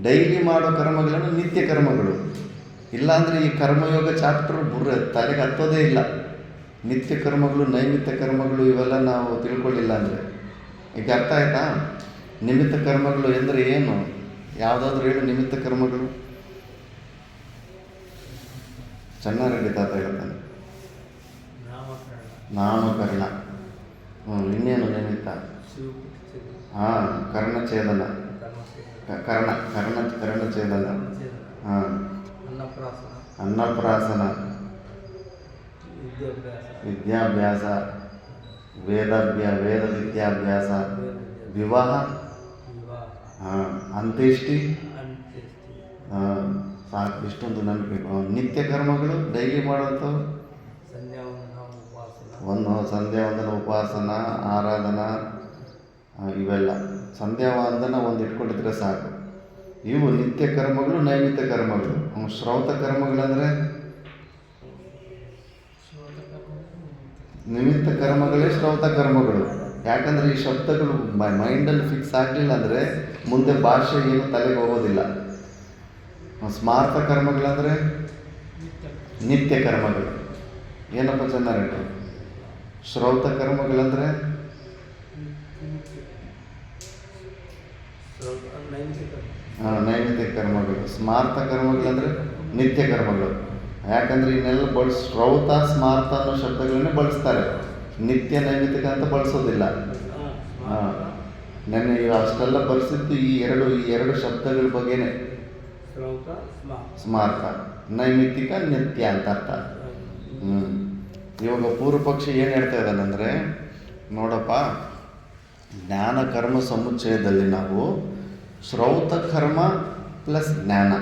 A: ಡೈಲಿ ಮಾಡೋ ಕರ್ಮಗಳನ್ನು ನಿತ್ಯ ಕರ್ಮಗಳು. ಇಲ್ಲಾಂದರೆ ಈ ಕರ್ಮಯೋಗ ಚಾಪ್ಟರ್ ತಲೆಗೆ ಹತ್ತೋದೇ ಇಲ್ಲ. ನಿತ್ಯ ಕರ್ಮಗಳು, ನೈಮಿತ್ತ ಕರ್ಮಗಳು ಇವೆಲ್ಲ ನಾವು ತಿಳ್ಕೊಳ್ಳಿಲ್ಲ ಅಂದರೆ. ಈಗ ಅರ್ಥ ಆಯ್ತಾ? ನಿಮಿತ್ತ ಕರ್ಮಗಳು ಎಂದರೆ ಏನು? ಯಾವುದಾದ್ರೂ ಹೇಳು ನಿಮಿತ್ತ ಕರ್ಮಗಳು. ಚೆನ್ನಾರೆಡ್ಡಿ ತಾತ ಹೇಳ್ತಾನೆ. ನಾಮಕರಣ. ಇನ್ನೇನು ನಿಮಿತ್ತ? ಕರ್ಣಛೇದನ. ಕರ್ಣಛೇದನ. ಅನ್ನಪ್ರಾಸನ, ವಿದ್ಯಾಭ್ಯಾಸ, ವೇದ ವಿದ್ಯಾಭ್ಯಾಸ, ವಿವಾಹ, ಅಂತ್ಯೇಷ್ಟಿ. ಸಾಕು, ಇಷ್ಟೊಂದು ನೆನಪು. ನಿತ್ಯ ಕರ್ಮಗಳು ಡೈಲಿ ಮಾಡುವಂಥವು ಸಂಧ್ಯಾ ವಂದನ, ಉಪಾಸನ, ಆರಾಧನಾ, ಇವೆಲ್ಲ. ಸಂಧ್ಯಾ ವಂದನ ಒಂದು ಇಟ್ಕೊಂಡಿದ್ರೆ ಸಾಕು. ಇವು ನಿತ್ಯ ಕರ್ಮಗಳು, ನೈಮಿತ್ತ ಕರ್ಮಗಳು. ಶ್ರೌತ ಕರ್ಮಗಳಂದರೆ ನಿಮಿತ್ತ ಕರ್ಮಗಳೇ ಶ್ರೌತ ಕರ್ಮಗಳು. ಯಾಕಂದರೆ ಈ ಶಬ್ದಗಳು ಮೈಂಡಲ್ಲಿ ಫಿಕ್ಸ್ ಆಗಲಿಲ್ಲ ಅಂದರೆ ಮುಂದೆ ಭಾಷೆ ಏನು ತಲೆಗೆ ಹೋಗೋದಿಲ್ಲ. ಸ್ಮಾರ್ತ ಕರ್ಮಗಳಂದರೆ ನಿತ್ಯ ಕರ್ಮಗಳು. ಏನಪ್ಪ ಚೆನ್ನಾಗಿ? ಶ್ರೌತ ಕರ್ಮಗಳಂದರೆ ನೈಮಿತ್ತಿಕ ಕರ್ಮಗಳು. ಸ್ಮಾರ್ತ ಕರ್ಮಗಳಂದರೆ ನಿತ್ಯ ಕರ್ಮಗಳು. ಯಾಕಂದರೆ ಇನ್ನೆಲ್ಲ ಶ್ರೌತ ಸ್ಮಾರ್ತ ಅನ್ನೋ ಶಬ್ದಗಳನ್ನೇ ಬಳಸ್ತಾರೆ, ನಿತ್ಯ ನೈಮಿತ್ತಿಕ ಅಂತ ಬಳಸೋದಿಲ್ಲ. ಹಾಂ, ನೆನ್ನೆ ಅಷ್ಟೆಲ್ಲ ಪರಿಸ್ಥಿತಿ ಈ ಎರಡು ಶಬ್ದಗಳ ಬಗ್ಗೆನೇ. ಸ್ಮಾರ್ತ ನೈಮಿತ್ತಿಕ ನಿತ್ಯ ಅಂತ ಅರ್ಥ. ಇವಾಗ ಪೂರ್ವ ಪಕ್ಷಿ ಏನು ಹೇಳ್ತಾ ಇದ್ದಾನಂದರೆ, ನೋಡಪ್ಪ, ಜ್ಞಾನ ಕರ್ಮ ಸಮುಚ್ಚಯದಲ್ಲಿ ನಾವು ಶ್ರೌತ ಕರ್ಮ ಪ್ಲಸ್ ಜ್ಞಾನ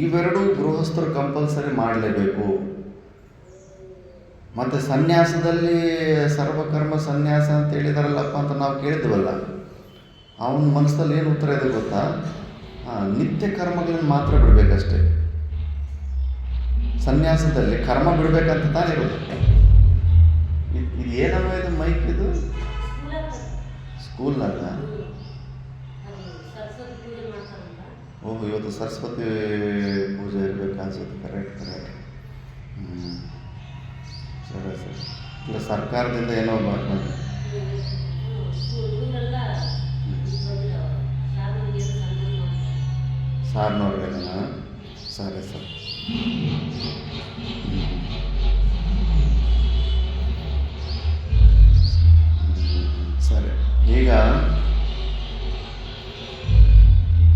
A: ಇವೆರಡೂ ಗೃಹಸ್ಥರು ಕಂಪಲ್ಸರಿ ಮಾಡಲೇಬೇಕು. ಮತ್ತು ಸನ್ಯಾಸದಲ್ಲಿ ಸರ್ವಕರ್ಮ ಸನ್ಯಾಸ ಅಂತ ಹೇಳಿದಾರಲ್ಲಪ್ಪ ಅಂತ ನಾವು ಕೇಳಿದ್ವಲ್ಲ, ಅವನ ಮನಸ್ಸಲ್ಲಿ ಏನು ಉತ್ತರ ಇದೆ ಗೊತ್ತಾ? ನಿತ್ಯ ಕರ್ಮಗಳನ್ನು ಮಾತ್ರ ಬಿಡಬೇಕಷ್ಟೆ. ಸನ್ಯಾಸದಲ್ಲಿ ಕರ್ಮ ಬಿಡಬೇಕಂತ ತಾನೇ ಇರೋದು. ಇದು ಏನವ ಇದು ಮೈಕ್ ಇದು ಸ್ಕೂಲ್ನಲ್ಲ? ಓಹೋ, ಇವತ್ತು ಸರಸ್ವತಿ ಪೂಜೆ ಇರಬೇಕು ಅನ್ಸುತ್ತೆ. ಕರೆಕ್ಟ್. ಸರಿ. ಇಲ್ಲ, ಸರ್ಕಾರದಿಂದ ಏನೋ ಮಾಡ್ಕೊಂಡು ಸಾರ್ನವ್ರಿಗೆಲ್ಲ. ಸರಿ. ಸರಿ, ಈಗ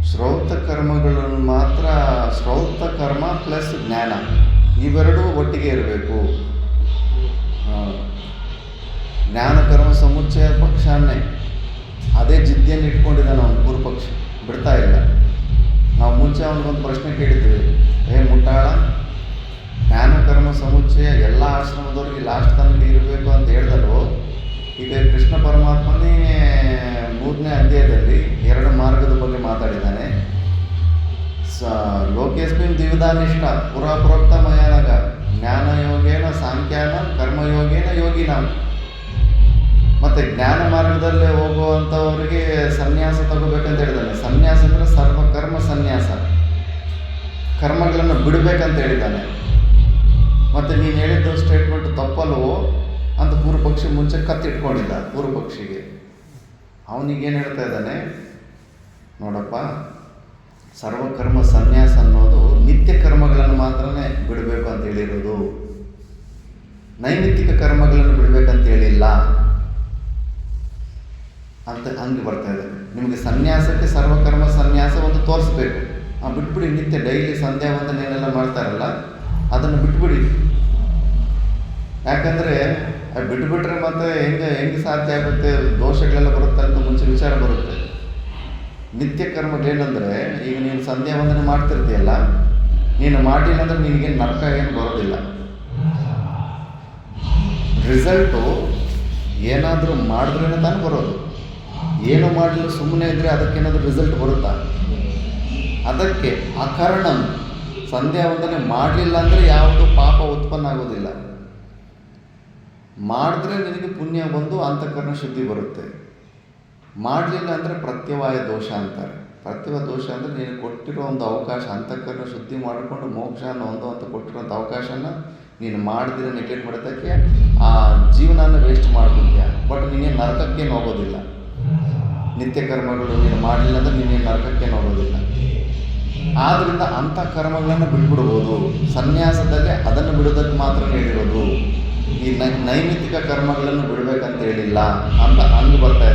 A: ಶ್ರೌತ ಕರ್ಮಗಳನ್ನು ಮಾತ್ರ, ಶ್ರೌತ ಕರ್ಮ ಪ್ಲಸ್ ಜ್ಞಾನ ಇವೆರಡೂ ಒಟ್ಟಿಗೆ ಇರಬೇಕು. ಜ್ಞಾನ ಕರ್ಮ ಸಮುಚ್ಚಯ ಪಕ್ಷನೇ ಅದೇ ಜಿದ್ದಿಯನ್ನು ಇಟ್ಕೊಂಡಿದ್ದಾನೆ ಅವನು ಪೂರ್ವ ಪಕ್ಷ, ಬಿಡ್ತಾ ಇಲ್ಲ. ನಾವು ಮುಂಚೆ ಅವನಿಗೊಂದು ಪ್ರಶ್ನೆ ಕೇಳಿದ್ವಿ, ಮುಟ್ಟಾಳ, ಜ್ಞಾನ ಕರ್ಮ ಸಮುಚ್ಚಯ ಎಲ್ಲ ಆಶ್ರಮದವ್ರಿಗೆ ಲಾಸ್ಟ್ ತನಕ ಇರಬೇಕು ಅಂತ ಹೇಳ್ದಲ್ವೋ, ಈಗ ಕೃಷ್ಣ ಪರಮಾತ್ಮನೇ 3ನೇ ಅಧ್ಯಾಯದಲ್ಲಿ 2 ಮಾರ್ಗದ ಬಗ್ಗೆ ಮಾತಾಡಿದ್ದಾನೆ. ಲೋಕೇಸ್ಮಿನ್ ದ್ವಿವಿಧಾನಿಷ್ಠ ಪುರಾ ಪ್ರೋಕ್ತ ಮಯಾನಗ ಜ್ಞಾನ ಯೋಗೇನ ಸಾಂಖ್ಯಾನ ಕರ್ಮಯೋಗೇನ ಯೋಗಿನಾಂ. ಮತ್ತು ಜ್ಞಾನ ಮಾರ್ಗದಲ್ಲೇ ಹೋಗುವಂಥವ್ರಿಗೆ ಸನ್ಯಾಸ ತಗೋಬೇಕಂತ ಹೇಳಿದ್ದಾನೆ. ಸನ್ಯಾಸ ಅಂದರೆ ಸರ್ವಕರ್ಮ ಸನ್ಯಾಸ, ಕರ್ಮಗಳನ್ನು ಬಿಡಬೇಕಂತ ಹೇಳಿದ್ದಾನೆ. ಮತ್ತು ನೀನು ಹೇಳಿದ್ದು ಸ್ಟೇಟ್ಮೆಂಟ್ ತಪ್ಪಲ್ವೋ ಅಂತ ಪೂರ್ವ ಪಕ್ಷಿ ಮುಂಚೆ ಕತ್ತಿಟ್ಕೊಂಡಿದ್ದ. ಪೂರ್ವ ಪಕ್ಷಿಗೆ ಅವನಿಗೇನು ಹೇಳ್ತಾ ಇದ್ದಾನೆ, ನೋಡಪ್ಪ, ಸರ್ವಕರ್ಮ ಸನ್ಯಾಸ ಅನ್ನೋದು ನಿತ್ಯ ಕರ್ಮಗಳನ್ನು ಮಾತ್ರನೇ ಬಿಡಬೇಕು ಅಂತ ಹೇಳಿರೋದು, ನೈಮಿತ್ತಿಕ ಕರ್ಮಗಳನ್ನು ಬಿಡಬೇಕಂತ ಹೇಳಿಲ್ಲ ಅಂತ ಹಂಗೆ ಬರ್ತಾ ಇದೆ. ನಿಮಗೆ ಸನ್ಯಾಸಕ್ಕೆ ಸರ್ವಕರ್ಮ ಸನ್ಯಾಸ ಒಂದು ತೋರಿಸ್ಬೇಕು. ಬಿಟ್ಬಿಡಿ, ನಿತ್ಯ ಡೈಲಿ ಸಂಧ್ಯಾ ವಂದನೆಯನ್ನೆಲ್ಲ ಮಾಡ್ತಾರಲ್ಲ ಅದನ್ನು ಬಿಟ್ಬಿಡಿ. ಯಾಕಂದರೆ ಬಿಟ್ಬಿಟ್ರೆ ಮತ್ತೆ ಹೆಂಗೆ ಸಾಧ್ಯ ಆಗುತ್ತೆ, ದೋಷಗಳೆಲ್ಲ ಬರುತ್ತೆ ಅಂತ ಮುಂಚೆ ವಿಚಾರ ಬರುತ್ತೆ. ನಿತ್ಯ ಕರ್ಮಗಳೇನೆಂದರೆ, ಈಗ ನೀನು ಸಂಧ್ಯಾ ವಂದನೆ ಮಾಡ್ತಿರ್ತೀಯಲ್ಲ, ನೀನು ಮಾಡಿಲ್ಲ ಅಂದರೆ ನಿನಗೇನು ನರಕ ಏನು ಬರೋದಿಲ್ಲ. ರಿಸಲ್ಟು ಏನಾದರೂ ಮಾಡಿದ್ರೇ ತಾನು ಬರೋದು. ಏನು ಮಾಡಲಿಲ್ಲ ಸುಮ್ಮನೆ ಇದ್ದರೆ ಅದಕ್ಕೇನಾದರೂ ರಿಸಲ್ಟ್ ಬರುತ್ತಾ? ಅದಕ್ಕೆ ಅಕಾರಣ ಸಂಧ್ಯಾ ವಂದನೆ ಮಾಡಲಿಲ್ಲ ಅಂದರೆ ಯಾವುದು ಪಾಪ ಉತ್ಪನ್ನ ಆಗೋದಿಲ್ಲ. ಮಾಡಿದ್ರೆ ನಿನಗೆ ಪುಣ್ಯ ಬಂದು ಅಂತಃಕರಣ ಶುದ್ಧಿ ಬರುತ್ತೆ. ಮಾಡಲಿಲ್ಲ ಅಂದರೆ ಪ್ರತ್ಯವಾಯ ದೋಷ ಅಂತಾರೆ. ಪ್ರತ್ಯವಾಯ ದೋಷ ಅಂದರೆ ನೀನು ಕೊಟ್ಟಿರೋ ಒಂದು ಅವಕಾಶ, ಅಂತಃಕರಣ ಶುದ್ಧಿ ಮಾಡಿಕೊಂಡು ಮೋಕ್ಷನ ಹೊಂದುವಂತ ಕೊಟ್ಟಿರೋಂಥ ಅವಕಾಶನ ನೀನು ಮಾಡಿದ್ರೆ ನೆಗ್ಲೆಕ್ಟ್ ಮಾಡೋದಕ್ಕೆ ಆ ಜೀವನನ ವೇಸ್ಟ್ ಮಾಡ್ಕೊತೀಯ. ಬಟ್ ನೀನೇನು ನರಕಕ್ಕೇನು ಹೋಗೋದಿಲ್ಲ. ನಿತ್ಯ ಕರ್ಮಗಳು ನೀನು ಮಾಡಲಿಲ್ಲ ಅಂದರೆ ನೀನೇನು ನರಕಕ್ಕೇನು ಹೋಗೋದಿಲ್ಲ. ಆದ್ದರಿಂದ ಅಂಥ ಕರ್ಮಗಳನ್ನು ಬಿಟ್ಬಿಡ್ಬೋದು. ಸನ್ಯಾಸದಲ್ಲಿ ಅದನ್ನು ಬಿಡೋದಕ್ಕೆ ಮಾತ್ರ ಹೇಳಿರೋದು, ಈ ನೈಮಿತ್ತಿಕ ಕರ್ಮಗಳನ್ನು ಬಿಡಬೇಕಂತ ಹೇಳಿಲ್ಲ ಅಂತ ಹಂಗೆ ಬರ್ತಾ